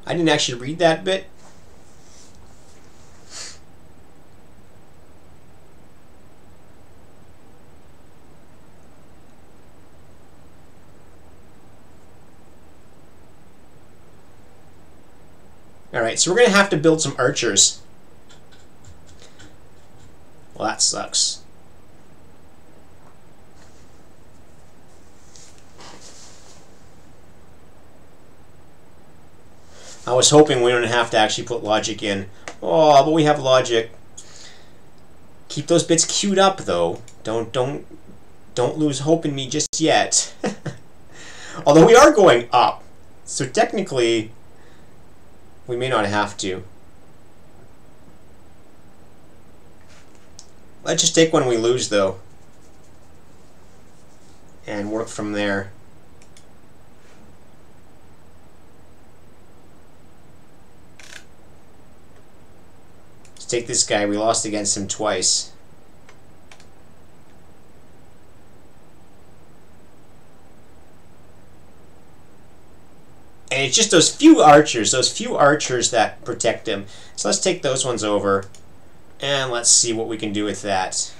I didn't actually read that bit. Alright, so we're going to have to build some archers. Well, that sucks. I was hoping we wouldn't have to actually put logic in. Oh, but we have logic. Keep those bits queued up, though. Don't lose hope in me just yet. Although we are going up, so technically we may not have to. Let's just take one we lose, though, and work from there. Let's take this guy. We lost against him twice. And it's just those few archers that protect him. So let's take those ones over, and let's see what we can do with that.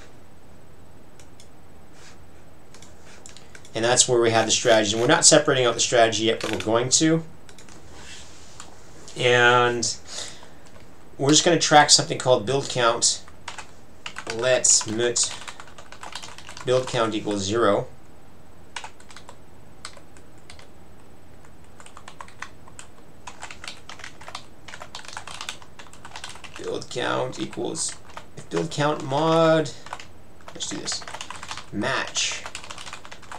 And that's where we have the strategy. And we're not separating out the strategy yet, but we're going to. And we're just going to track something called build count. Let's mut build count equals 0. Build count equals, if build count mod, let's do this, match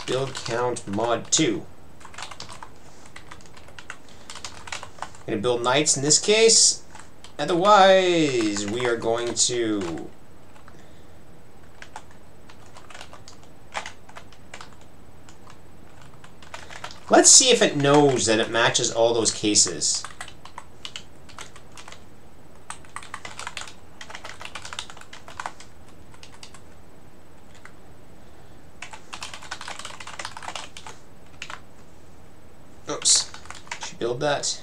build count mod 2. I'm going to build knights in this case, otherwise we are going to let's see if it knows that it matches all those cases. Oops. Should build that.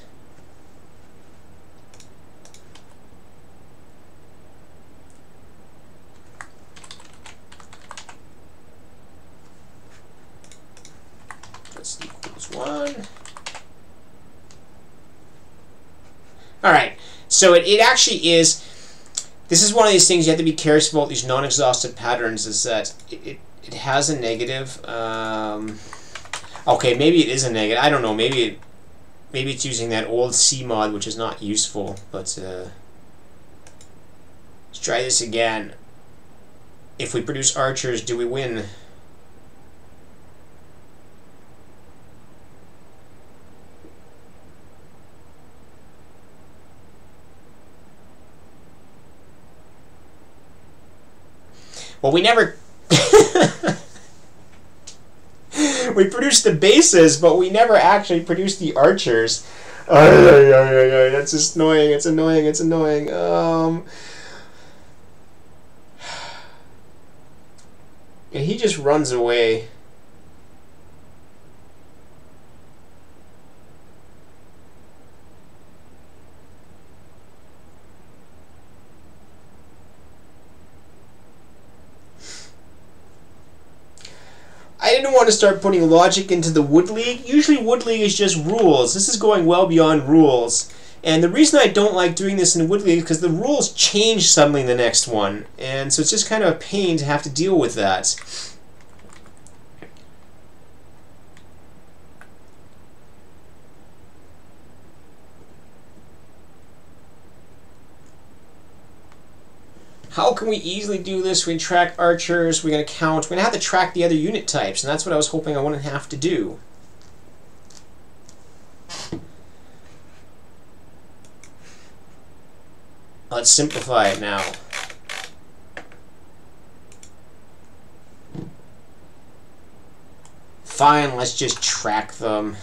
This equals 1. Alright, so it actually is, this is one of these things you have to be careful about, these non-exhaustive patterns, is that it has a negative. Okay, maybe it is a negative. I don't know. Maybe maybe it's using that old C mod, which is not useful, but let's try this again. If we produce archers, do we win? Well, we never... We produced the bases, but we never actually produced the archers. That's just annoying. It's annoying. It's annoying. Yeah, he just runs away. I didn't want to start putting logic into the Wood League. Usually Wood League is just rules. This is going well beyond rules. And the reason I don't like doing this in Wood League is because the rules change suddenly in the next one. And so it's just kind of a pain to have to deal with that. How can we easily do this? We track archers, we're going to count. We're going to have to track the other unit types, and that's what I was hoping I wouldn't have to do. Let's simplify it now. Fine, let's just track them.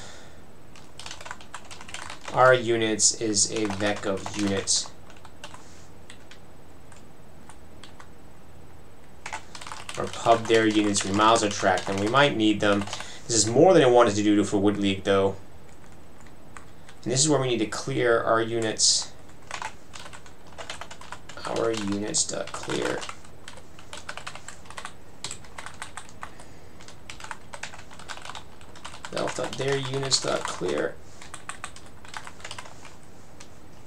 Our units is a vec of units. Or pub their units, we might as well track them. We might need them. This is more than I wanted to do for Wood League, though. And this is where we need to clear our units. Our units.clear. Their units.clear.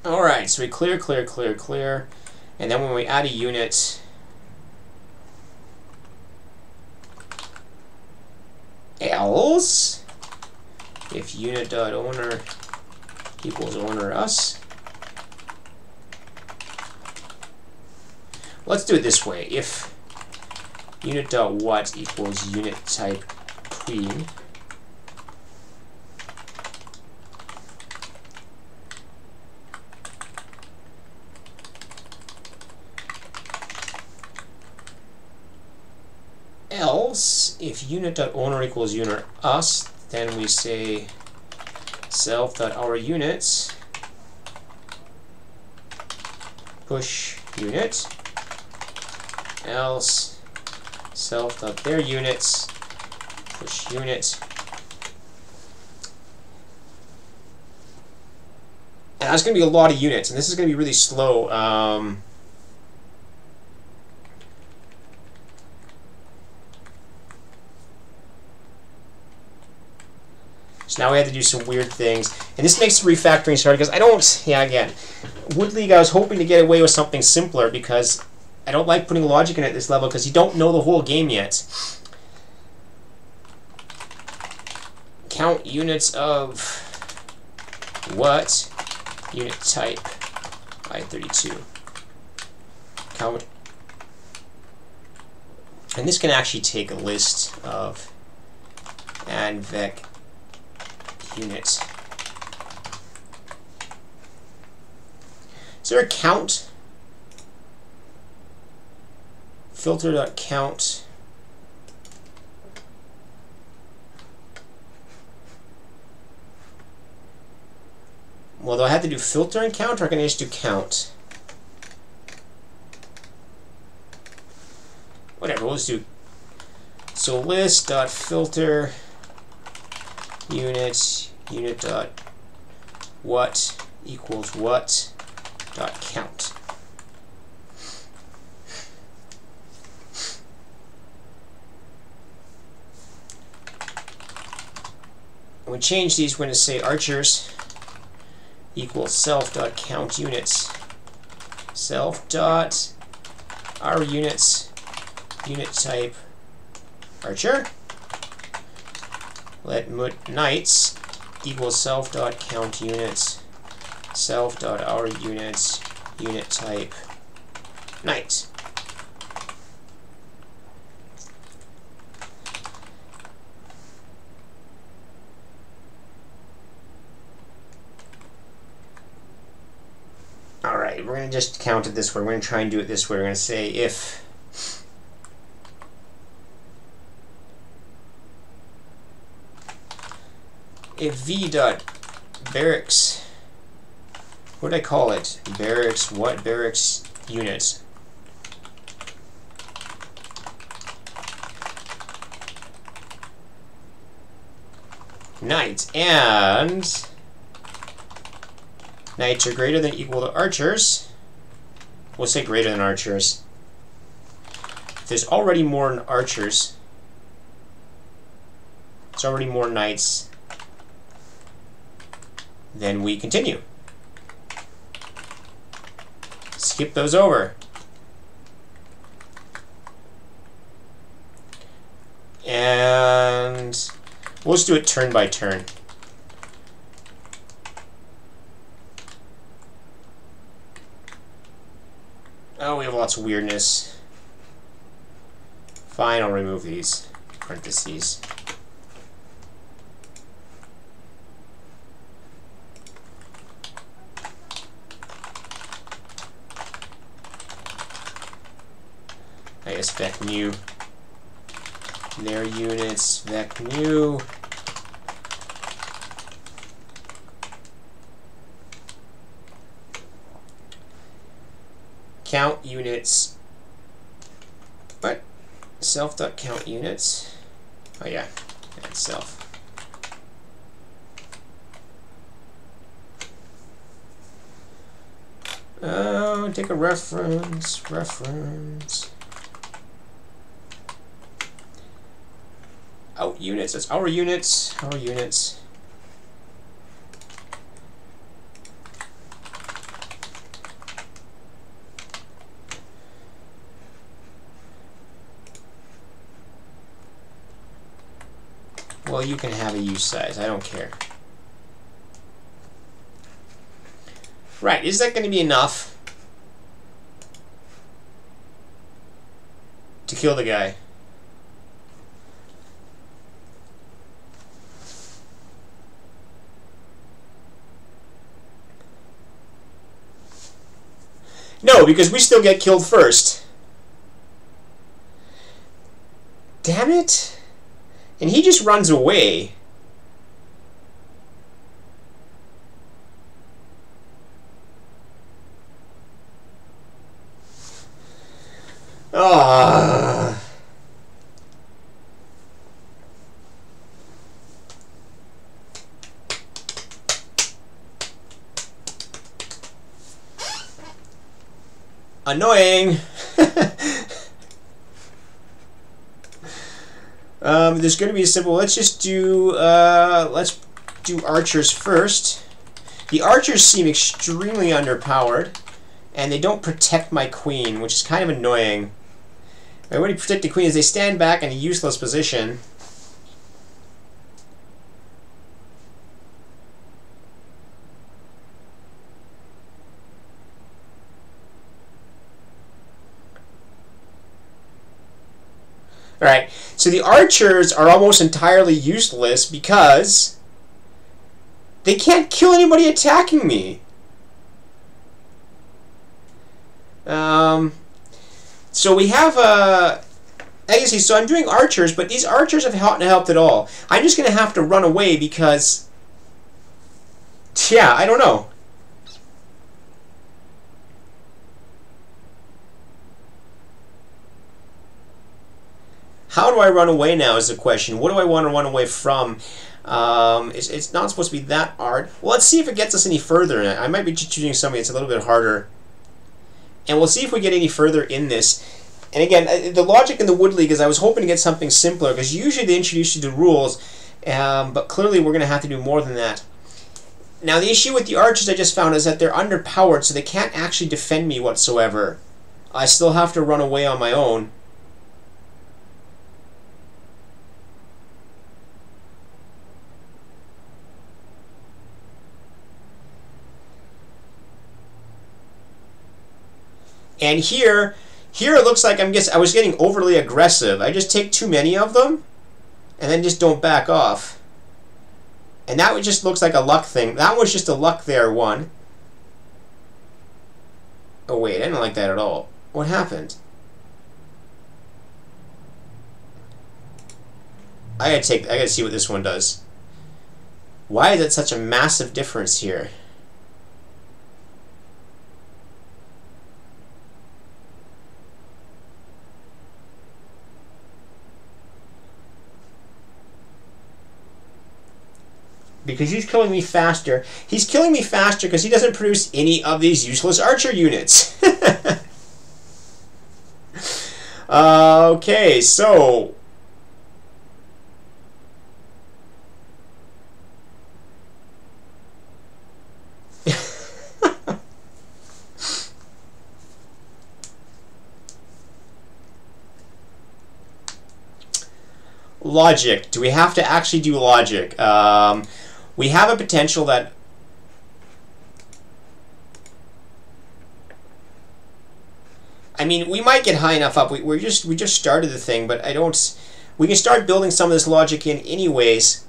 Alright, so we clear, clear, clear, clear. And then when we add a unit, else, if unit.owner equals owner us. Let's do it this way. If unit.what equals unit type queen, else, if unit.owner equals owner us, then we say self.ourUnits push unit, else self.their units push unit. And that's going to be a lot of units, and this is going to be really slow. So now we have to do some weird things. And this makes the refactoring hard because I don't, again, Wood League I was hoping to get away with something simpler because I don't like putting logic in at this level because you don't know the whole game yet. Count units of what? Unit type I32. Count. And this can actually take a list of and vec units. Is there a count? Filter.count. Well, do I have to do filter and count, or can I just do count? Whatever, we'll just do. So list.filter unit dot what equals what dot count. And we change these, we're going to say archers equals self dot count units, self dot our units unit type archer. Let knights equals self.count units, self.our units, unit type, knight. Alright, we're going to just count it this way. We're going to try and do it this way. We're going to say if v dot barracks, what did I call it? Barracks, what? Barracks units. Knights, and knights are greater than or equal to archers. We'll say greater than archers. If there's already more archers, there's already more knights, then we continue. Skip those over. And we'll just do it turn by turn. Oh, we have lots of weirdness. Fine, I'll remove these parentheses. I guess vec new. Their units, vec new. Count units. What? Self.count units. Oh yeah, that's self. Take a reference. Out units. That's our units. Our units. Well, you can have a use size. I don't care. Right. Is that going to be enough to kill the guy? No, because we still get killed first. Damn it. And he just runs away. Ah. Annoying. There's going to be a simple. Let's do archers first. The archers seem extremely underpowered, and they don't protect my queen, which is kind of annoying. The way to protect the queen is they stand back in a useless position. Alright, so the archers are almost entirely useless because they can't kill anybody attacking me. So we have legacy. So I'm doing archers, but these archers have not helped at all. I'm just going to have to run away because, yeah, I don't know. How do I run away now is the question. What do I want to run away from? It's not supposed to be that hard. Well, let's see if it gets us any further. I might be choosing something that's a little bit harder. And we'll see if we get any further in this. And again, the logic in the Wood League is I was hoping to get something simpler, because usually they introduce you to rules, but clearly we're going to have to do more than that. Now, the issue with the archers I just found is that they're underpowered, so they can't actually defend me whatsoever. I still have to run away on my own. And here it looks like I was getting overly aggressive. I just take too many of them and then just don't back off. And that just looks like a luck thing. That was just a luck there one. Oh wait, I didn't like that at all. What happened? I gotta see what this one does. Why is it such a massive difference here? Because he's killing me faster. He's killing me faster because he doesn't produce any of these useless archer units. Okay, so... Logic. Do we have to actually do logic? We have a potential that... I mean, we might get high enough up. We just started the thing, but I don't... We can start building some of this logic in anyways.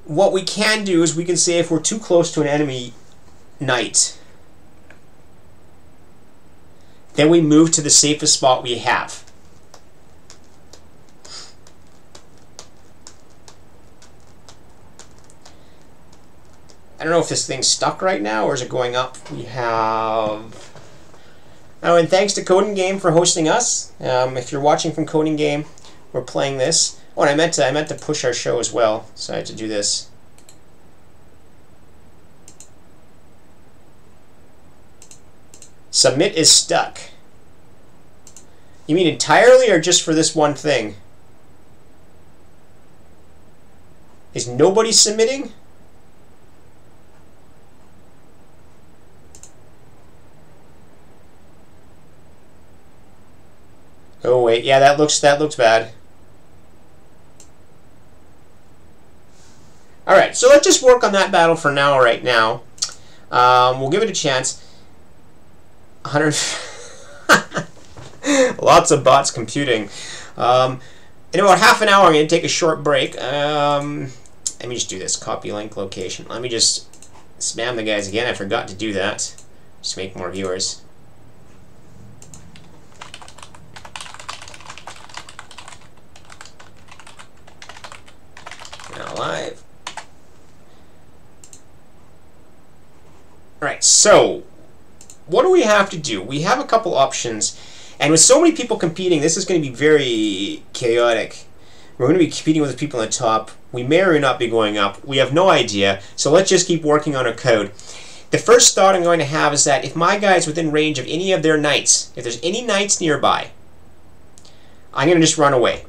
What we can do is we can say if we're too close to an enemy knight, then we move to the safest spot we have. I don't know if this thing's stuck right now or is it going up. We have... Oh, and thanks to Coding Game for hosting us. If you're watching from Coding Game, we're playing this. Oh, and I meant to push our show as well, so I had to do this. Submit is stuck. You mean entirely or just for this one thing? Is nobody submitting? Oh wait, yeah, that looks bad. All right, so let's just work on that battle for now. Right now, we'll give it a chance. 100. Lots of bots computing. In about half an hour, I'm going to take a short break. Let me just do this. Copy link location. Let me just spam the guys again. I forgot to do that. Just make more viewers. Now live. Alright, so what do we have to do? We have a couple options, and with so many people competing, this is going to be very chaotic. We're going to be competing with the people on the top. We may or may not be going up. We have no idea, so let's just keep working on our code. The first thought I'm going to have is that if my guy is within range of any of their knights, if there's any knights nearby, I'm going to just run away.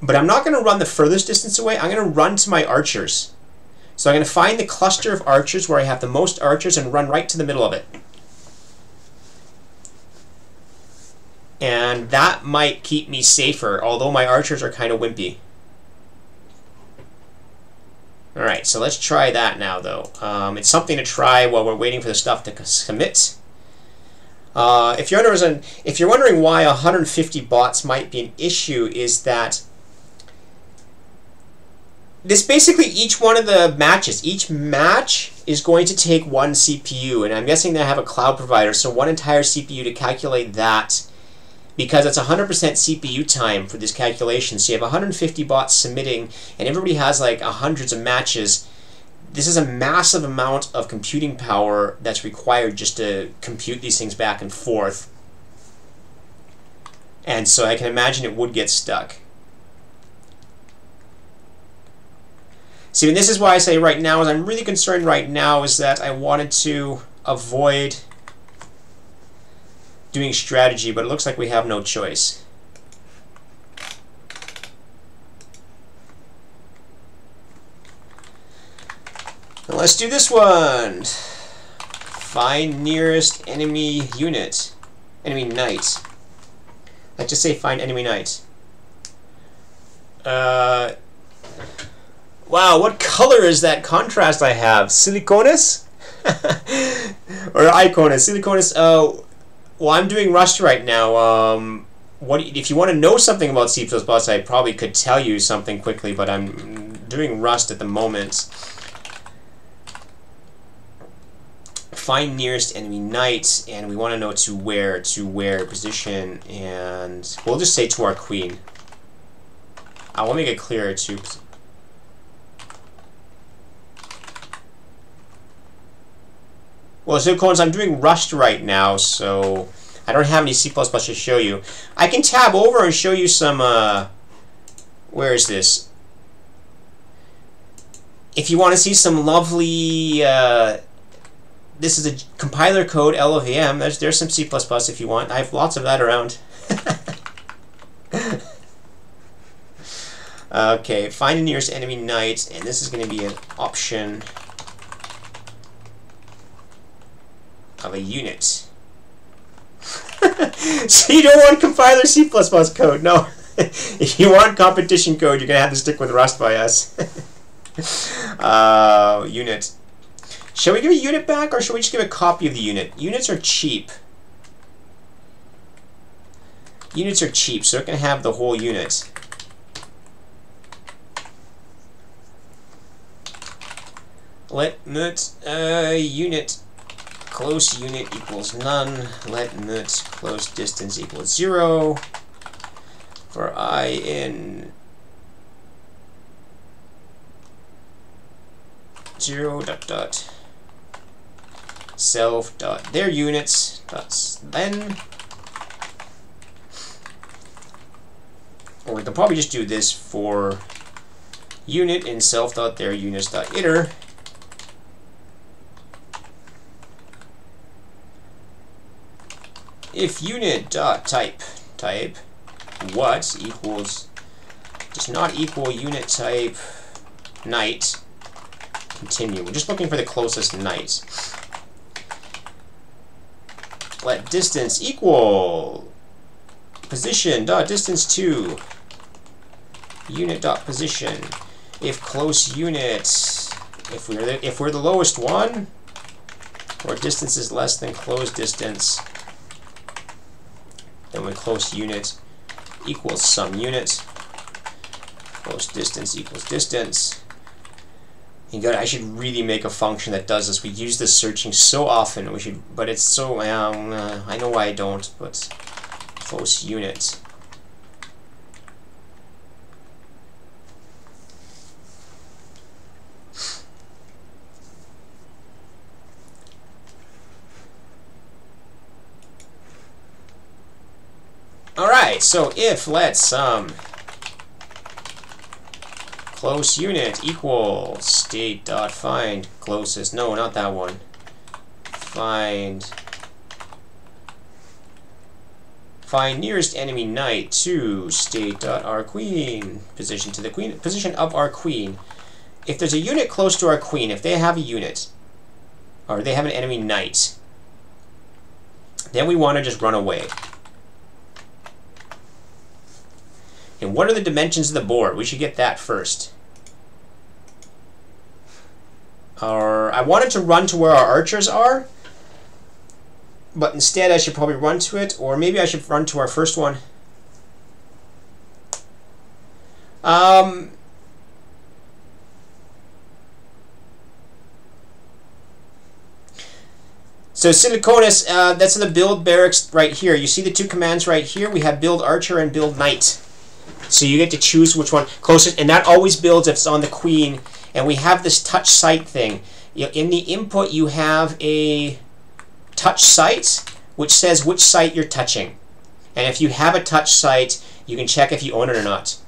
But I'm not going to run the furthest distance away. I'm going to run to my archers. So I'm going to find the cluster of archers where I have the most archers and run right to the middle of it. And that might keep me safer, although my archers are kind of wimpy. Alright, so let's try that now, though. It's something to try while we're waiting for the stuff to commit. If you're wondering why 150 bots might be an issue, is that this basically each one of the matches, each match is going to take one CPU, and I'm guessing they have a cloud provider, so one entire CPU to calculate that, because it's 100% CPU time for this calculation. So you have 150 bots submitting, and everybody has like hundreds of matches. This is a massive amount of computing power that's required just to compute these things back and forth. And so I can imagine it would get stuck. See, and this is why I say right now, is I'm really concerned right now, is that I wanted to avoid doing strategy, but it looks like we have no choice. Now let's do this one. Find nearest enemy unit. Enemy knight. Let's just say find enemy knight. Wow, what color is that contrast I have? Silicones? Or Iconus, Siliconus. Well, I'm doing Rust right now. If you want to know something about C++, I probably could tell you something quickly, but I'm doing Rust at the moment. Find nearest enemy knight, and we want to know to where position, and we'll just say to our queen. I will make it clearer too. Well, Zilcones, I'm doing Rust right now, so I don't have any C++ to show you. I can tab over and show you some, where is this? If you want to see some lovely, this is a compiler code, LLVM. There's some C++ if you want. I have lots of that around. Okay, find the nearest enemy knight, and this is going to be an option of a unit. So you don't want compiler C++ code, no. If you want competition code, you're going to have to stick with Rust by us. Unit. Shall we give a unit back, or shall we just give a copy of the unit? Units are cheap. Units are cheap, so it can have the whole unit. Let unit close unit equals none. Let close distance equals 0. For I in 0 dot dot self dot their units dots then. Or we can probably just do this for unit in self dot their units dot iter. If unit dot type what equals does not equal unit type knight, continue. We're just looking for the closest knight. Let distance equal position dot distance to unit dot position. If close unit, if we're the lowest one, or distance is less than close distance, then when close unit equals some unit, close distance equals distance. I should really make a function that does this. We use this searching so often. We should, but it's so I know why I don't. But close unit. Alright, so if let's close unit equals state dot find closest, no, not that one. Find nearest enemy knight to state dot our queen, position to the queen, position of our queen. If there's a unit close to our queen, if they have a unit, or they have an enemy knight, then we want to just run away. And what are the dimensions of the board? We should get that first. I wanted to run to where our archers are, but instead I should probably run to it, or maybe I should run to our first one. So Siliconus, that's in the build barracks right here. You see the two commands right here? We have build archer and build knight. So you get to choose which one closest, and that always builds if it's on the queen. And we have this touch sight thing. In the input, you have a touch sight, which says which site you're touching. And if you have a touch sight, you can check if you own it or not.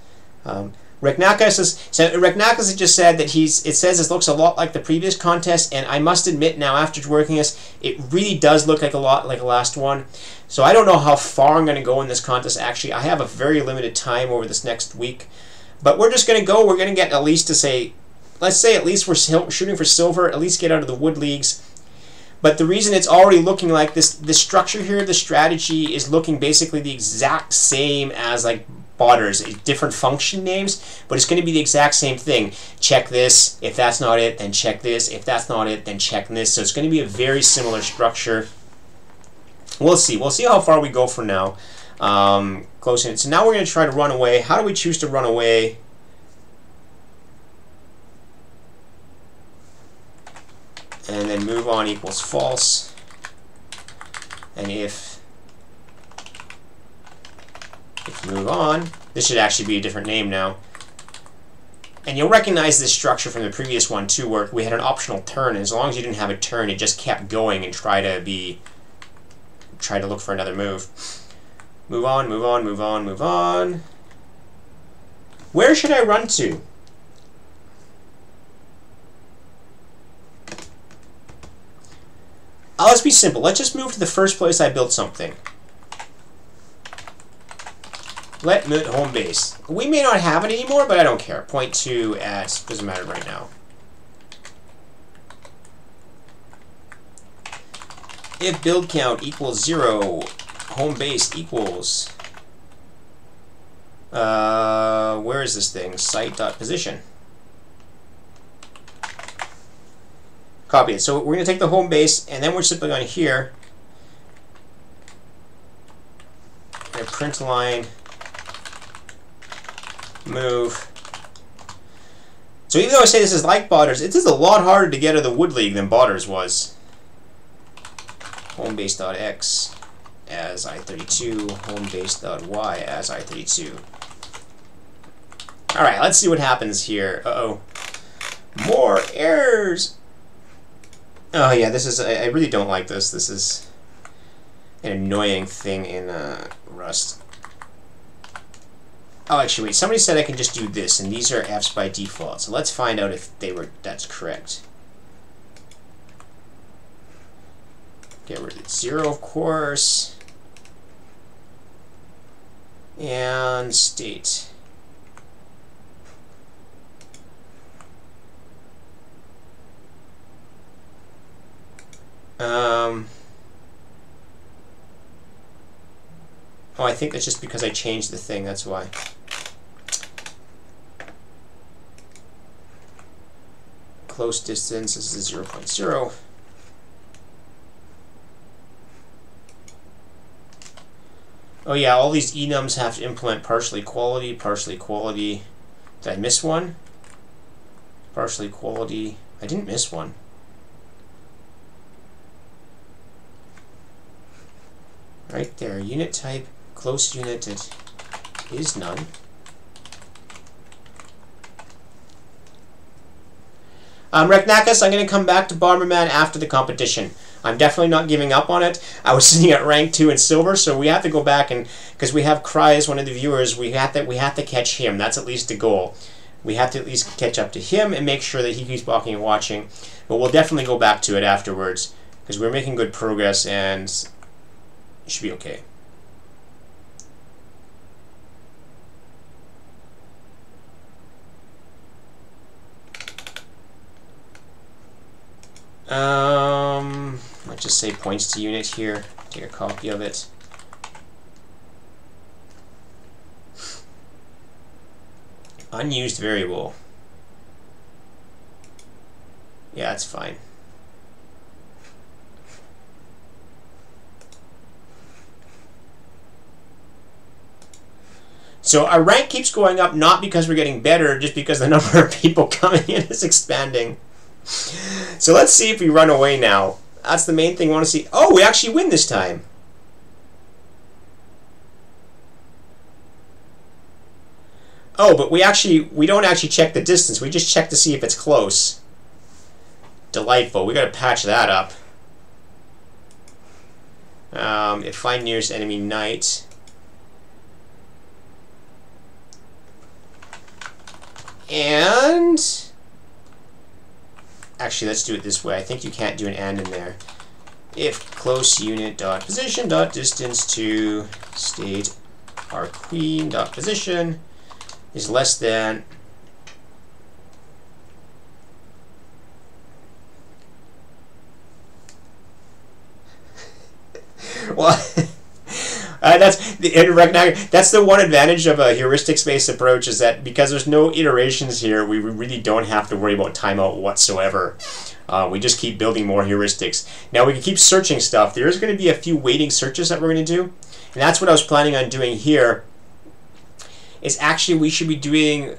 Reknakas has just said that it says this looks a lot like the previous contest, and I must admit now, after working this, it really does look like a lot like the last one. So I don't know how far I'm going to go in this contest. Actually, I have a very limited time over this next week. But we're just going to go. We're going to get at least let's say at least we're shooting for silver, at least get out of the wood leagues. But the reason it's already looking like this structure here, the strategy is looking basically the exact same as like botters, different function names, but it's going to be the exact same thing. Check this. If that's not it, then check this. If that's not it, then check this. So it's going to be a very similar structure. We'll see. We'll see how far we go for now. Close in. So now we're going to try to run away. How do we choose to run away? And then move on equals false. And if move on, this should actually be a different name now. And you'll recognize this structure from the previous one too, where we had an optional turn, and as long as you didn't have a turn, it just kept going and try to look for another move. Move on, move on, move on, move on. Where should I run to? Let's be simple. Let's just move to the first place I built something. Let mut home base. We may not have it anymore, but I don't care. 0.2 at, doesn't matter right now. If build count equals 0, home base equals, where is this thing? Site.position. Copy it. So we're going to take the home base, and then we're simply on here. And print line, move. So even though I say this is like Botters, it is a lot harder to get out of the Wood League than Botters was. Homebase.x as I32, homebase.y as I32. Alright, let's see what happens here. Uh-oh. More errors! Oh yeah, this is, I really don't like this. This is an annoying thing in Rust. Oh, actually, wait, somebody said I can just do this, and these are Fs by default. So let's find out if that's correct. Get rid of 0, of course. And state. Oh, I think that's just because I changed the thing, that's why. Close distance, this is 0.0. Oh yeah, all these enums have to implement partial equality, partial equality. Did I miss one? Partial equality. I didn't miss one. Right there, unit type, close unit, it is none. Reknakas, I'm going to come back to Bomberman after the competition. I'm definitely not giving up on it. I was sitting at rank 2 in silver, so we have to go back and, because we have Cry as one of the viewers, we have to catch him. That's at least the goal. We have to at least catch up to him and make sure that he keeps walking and watching. But we'll definitely go back to it afterwards, because we're making good progress and it should be okay. Let's just say points to unit here. Take a copy of it. Unused variable. Yeah, that's fine. So our rank keeps going up not because we're getting better, just because the number of people coming in is expanding. So let's see if we run away now. That's the main thing we want to see. Oh, we actually win this time. Oh, but we don't actually check the distance. We just check to see if it's close. Delightful. We got to patch that up. If find nearest enemy knight. And actually, let's do it this way. I think you can't do an and in there. If close unit dot position dot distance to state our queen dot position is less than well, that that's the one advantage of a heuristics-based approach, is that because there's no iterations here, we really don't have to worry about timeout whatsoever. We just keep building more heuristics. Now we can keep searching stuff. There's going to be a few waiting searches that we're going to do, and that's what I was planning on doing here. Is actually we should be doing,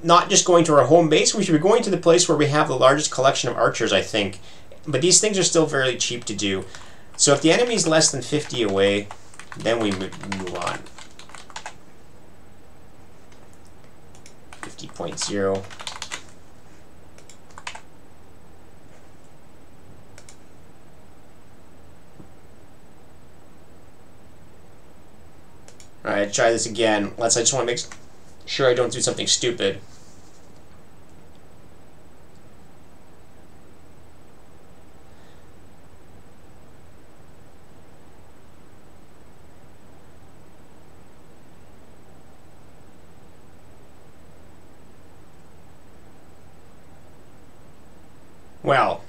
not just going to our home base, we should be going to the place where we have the largest collection of archers, I think. But these things are still very cheap to do. So if the enemy is less than 50 away, then we move on. 50.0. Alright, try this again. I just want to make sure I don't do something stupid. Well,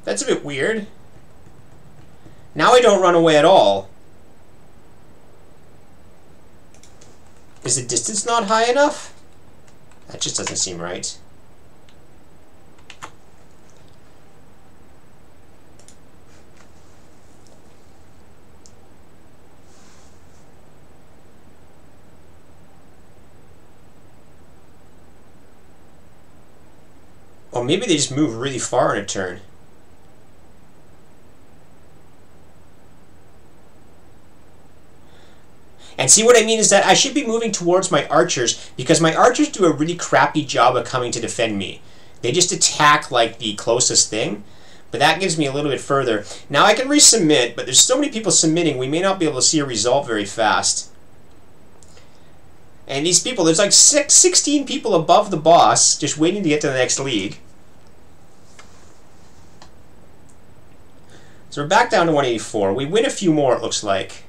that's a bit weird. Now I don't run away at all. Is the distance not high enough? That just doesn't seem right. Or maybe they just move really far in a turn. And see, what I mean is that I should be moving towards my archers, because my archers do a really crappy job of coming to defend me. They just attack like the closest thing, but that gives me a little bit further. Now I can resubmit, but there's so many people submitting, we may not be able to see a result very fast. And these people, there's like 16 people above the boss, just waiting to get to the next league. So we're back down to 184. We win a few more, it looks like.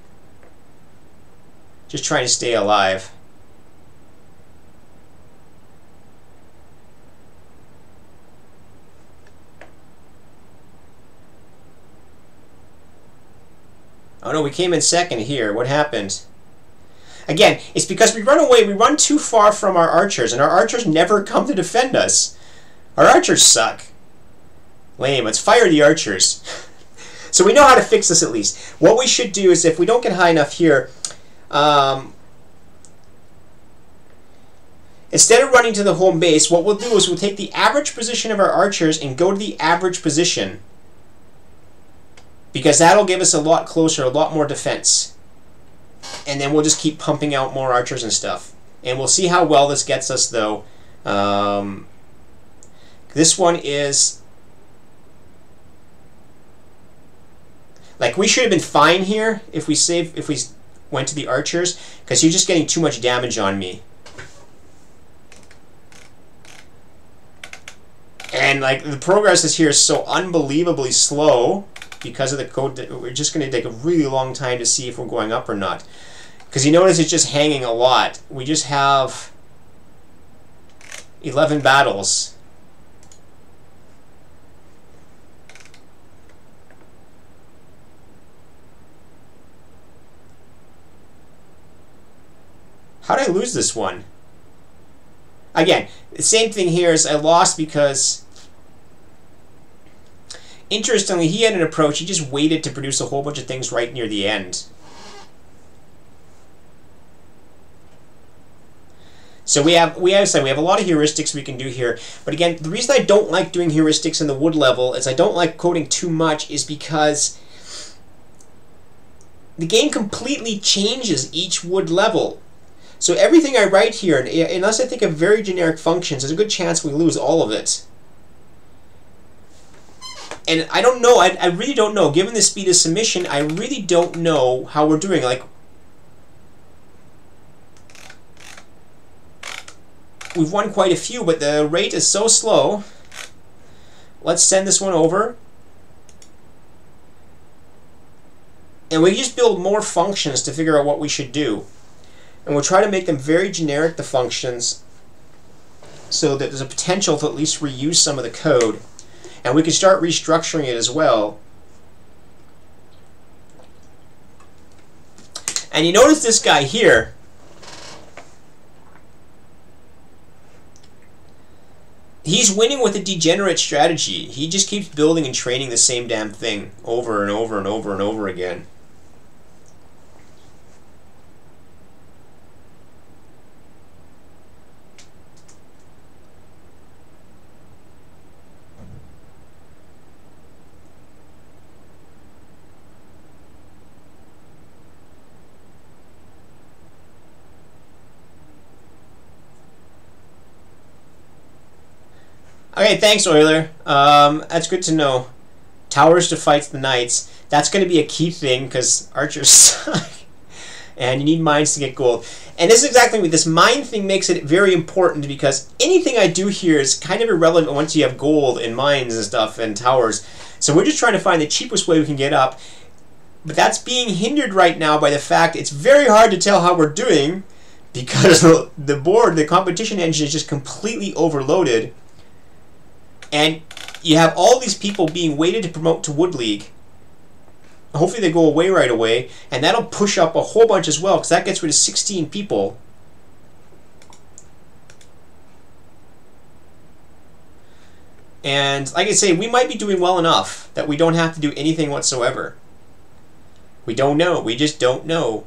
Just trying to stay alive. Oh no, we came in second here. What happened? Again, it's because we run away. We run too far from our archers, and our archers never come to defend us. Our archers suck. Lame. Let's fire the archers. So we know how to fix this at least. What we should do is, if we don't get high enough here, instead of running to the home base, what we'll do is we'll take the average position of our archers and go to the average position, because that'll give us a lot closer, a lot more defense. And then we'll just keep pumping out more archers and stuff. And we'll see how well this gets us, though. This one is... like, we should have been fine here if we went to the archers, because you're just getting too much damage on me. And like, the progress is here is so unbelievably slow because of the code that we're just going to take a really long time to see if we're going up or not. Because you notice it's just hanging a lot. We just have 11 battles. How did I lose this one? Again, the same thing here is I lost because, interestingly, he had an approach. He just waited to produce a whole bunch of things right near the end. So we have a lot of heuristics we can do here. But again, the reason I don't like doing heuristics in the wood level is I don't like coding too much, is because the game completely changes each wood level. So everything I write here, unless I think of very generic functions, there's a good chance we lose all of it. And I don't know, I really don't know. Given the speed of submission, I really don't know how we're doing. Like, we've won quite a few, but the rate is so slow. Let's send this one over. And we just build more functions to figure out what we should do. And we'll try to make them very generic, the functions, so that there's a potential to at least reuse some of the code. And we can start restructuring it as well. And you notice this guy here, he's winning with a degenerate strategy. He just keeps building and training the same damn thing over and over and over and over again. Okay, thanks, Euler. That's good to know. Towers to fight the knights. That's going to be a key thing, because archers suck. And you need mines to get gold. And this is exactly what this mine thing makes it very important, because anything I do here is kind of irrelevant once you have gold and mines and stuff and towers. So we're just trying to find the cheapest way we can get up. But that's being hindered right now by the fact it's very hard to tell how we're doing, because the board, the competition engine, is just completely overloaded. And you have all these people being waited to promote to Wood League. Hopefully they go away right away, and that'll push up a whole bunch as well, because that gets rid of 16 people. And like I say, we might be doing well enough that we don't have to do anything whatsoever. We don't know. We just don't know.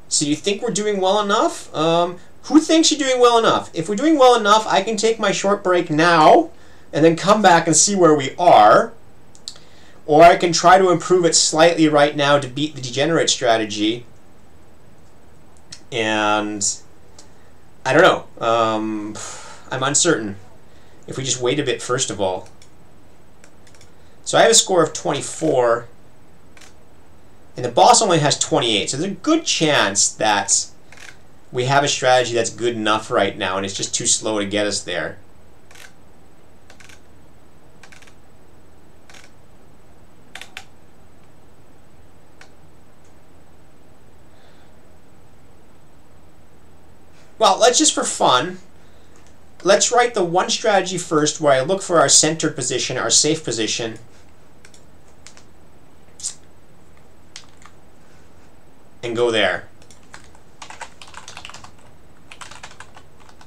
So you think we're doing well enough? Who thinks you're doing well enough? If we're doing well enough, I can take my short break now and then come back and see where we are. Or I can try to improve it slightly right now to beat the degenerate strategy. And I don't know. I'm uncertain. If we just wait a bit first of all. So I have a score of 24. And the boss only has 28, so there's a good chance that we have a strategy that's good enough right now, and it's just too slow to get us there. Well, let's just for fun, let's write the one strategy first where I look for our centered position, our safe position. And go there.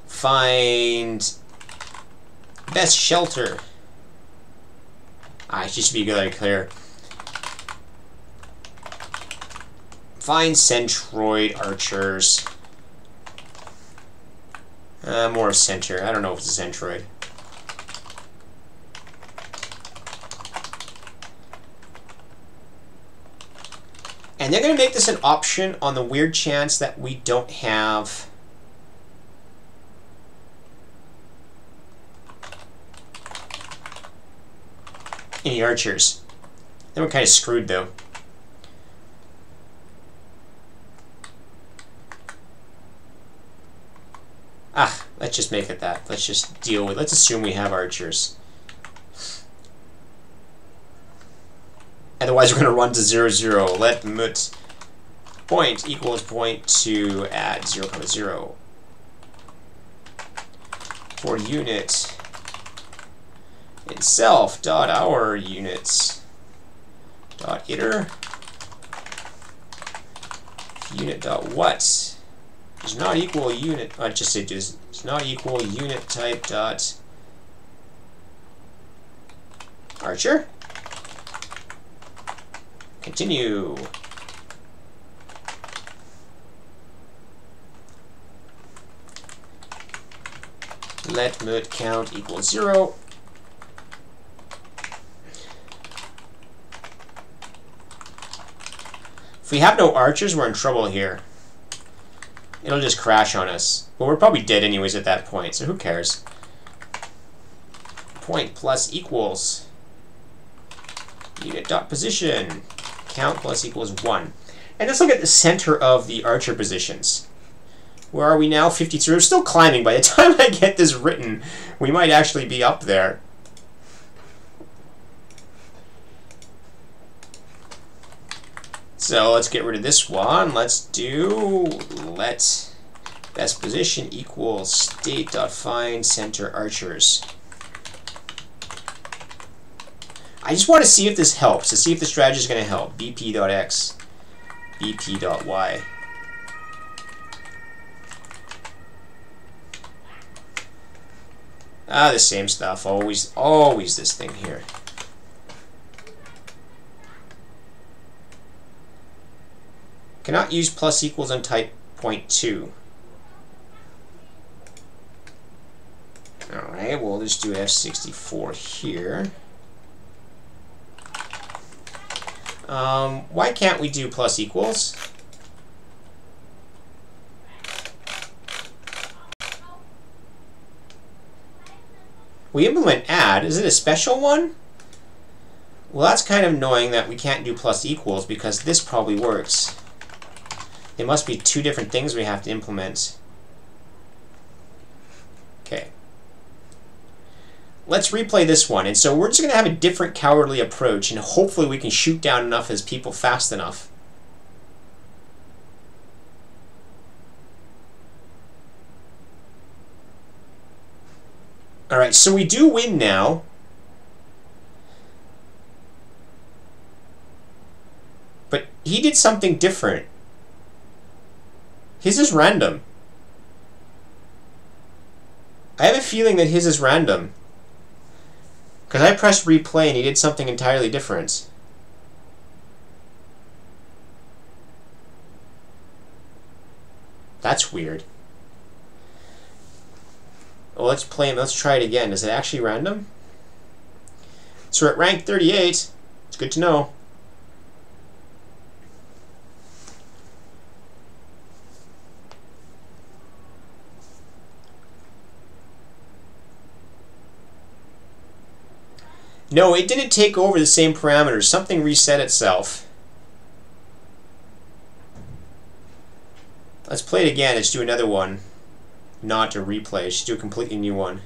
Find best shelter. It should be really clear. Find centroid archers. More center. I don't know if it's a centroid. And they're going to make this an option on the weird chance that we don't have any archers. Then we're kind of screwed, though. Let's just make it that. Let's just deal with. Let's assume we have archers. Otherwise, we're going to run to 0, 0. Let mut point equals point to add 0,0. For unit itself dot our units dot iter unit dot what does not equal unit. I just say does not equal unit type dot archer. Continue. Let mut count equals 0. If we have no archers, we're in trouble here. It'll just crash on us. But we're probably dead anyways at that point, so who cares? Point plus equals unit dot position. Count plus equals 1. And let's look at the center of the archer positions. Where are we now? 53. We're still climbing. By the time I get this written, we might actually be up there. So let's get rid of this one. Let's do let best position equals state.find center archers. I just want to see if this helps, to see if the strategy is going to help. bp.x, bp.y. Ah, the same stuff. Always this thing here. Cannot use plus equals on type point 2. Alright, we'll just do F64 here. Why can't we do plus equals? We implement add. Is it a special one? Well, that's kind of annoying that we can't do plus equals because this probably works. There must be two different things we have to implement. Okay. Let's replay this one. And so we're just going to have a different cowardly approach, and hopefully we can shoot down enough of his people fast enough. Alright, so we do win now. But he did something different. His is random. I have a feeling that his is random. Because I pressed replay and he did something entirely different. That's weird. Well, let's play him. Let's try it again. Is it actually random? So we're at rank 38. It's good to know. No, it didn't take over the same parameters. Something reset itself. Let's play it again. Let's do another one. Not a replay. Let's do a completely new one.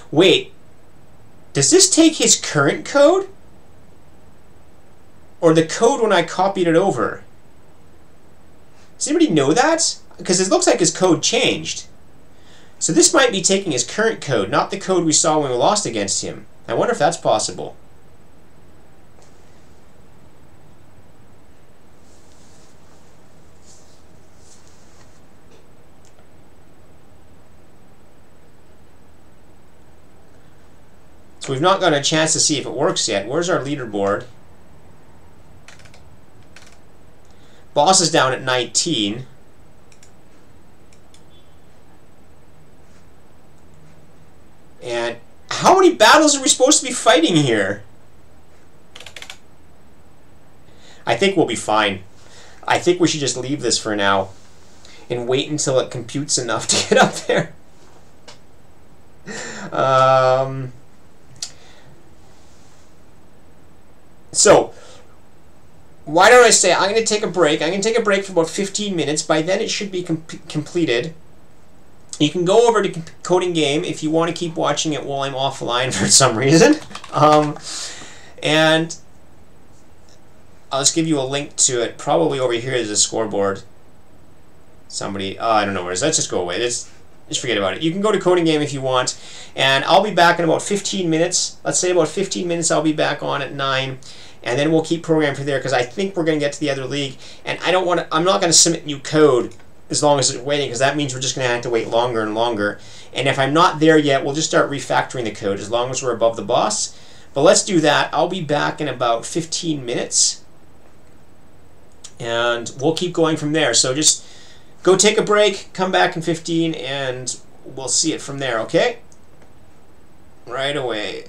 Wait. Does this take his current code? Or the code when I copied it over? Does anybody know that? Because it looks like his code changed. So this might be taking his current code, not the code we saw when we lost against him. I wonder if that's possible. So we've not gotten a chance to see if it works yet. Where's our leaderboard? Boss is down at 19. And how many battles are we supposed to be fighting here? I think we'll be fine. I think we should just leave this for now and wait until it computes enough to get up there. So, why don't I say I'm going to take a break. I'm going to take a break for about 15 minutes. By then it should be completed. You can go over to Coding Game if you want to keep watching it while I'm offline for some reason. And I'll just give you a link to it. Probably over here is a scoreboard. Somebody, I don't know where it is. Let's just go away. Just forget about it. You can go to Coding Game if you want. And I'll be back in about 15 minutes. Let's say about 15 minutes I'll be back on at 9. And then we'll keep programming from there because I think we're going to get to the other league. And I'm not going to submit new code as long as it's waiting, because that means we're just going to have to wait longer and longer. And if I'm not there yet, we'll just start refactoring the code as long as we're above the boss. But let's do that. I'll be back in about 15 minutes. And we'll keep going from there. So just go take a break, come back in 15, and we'll see it from there, okay? Right away.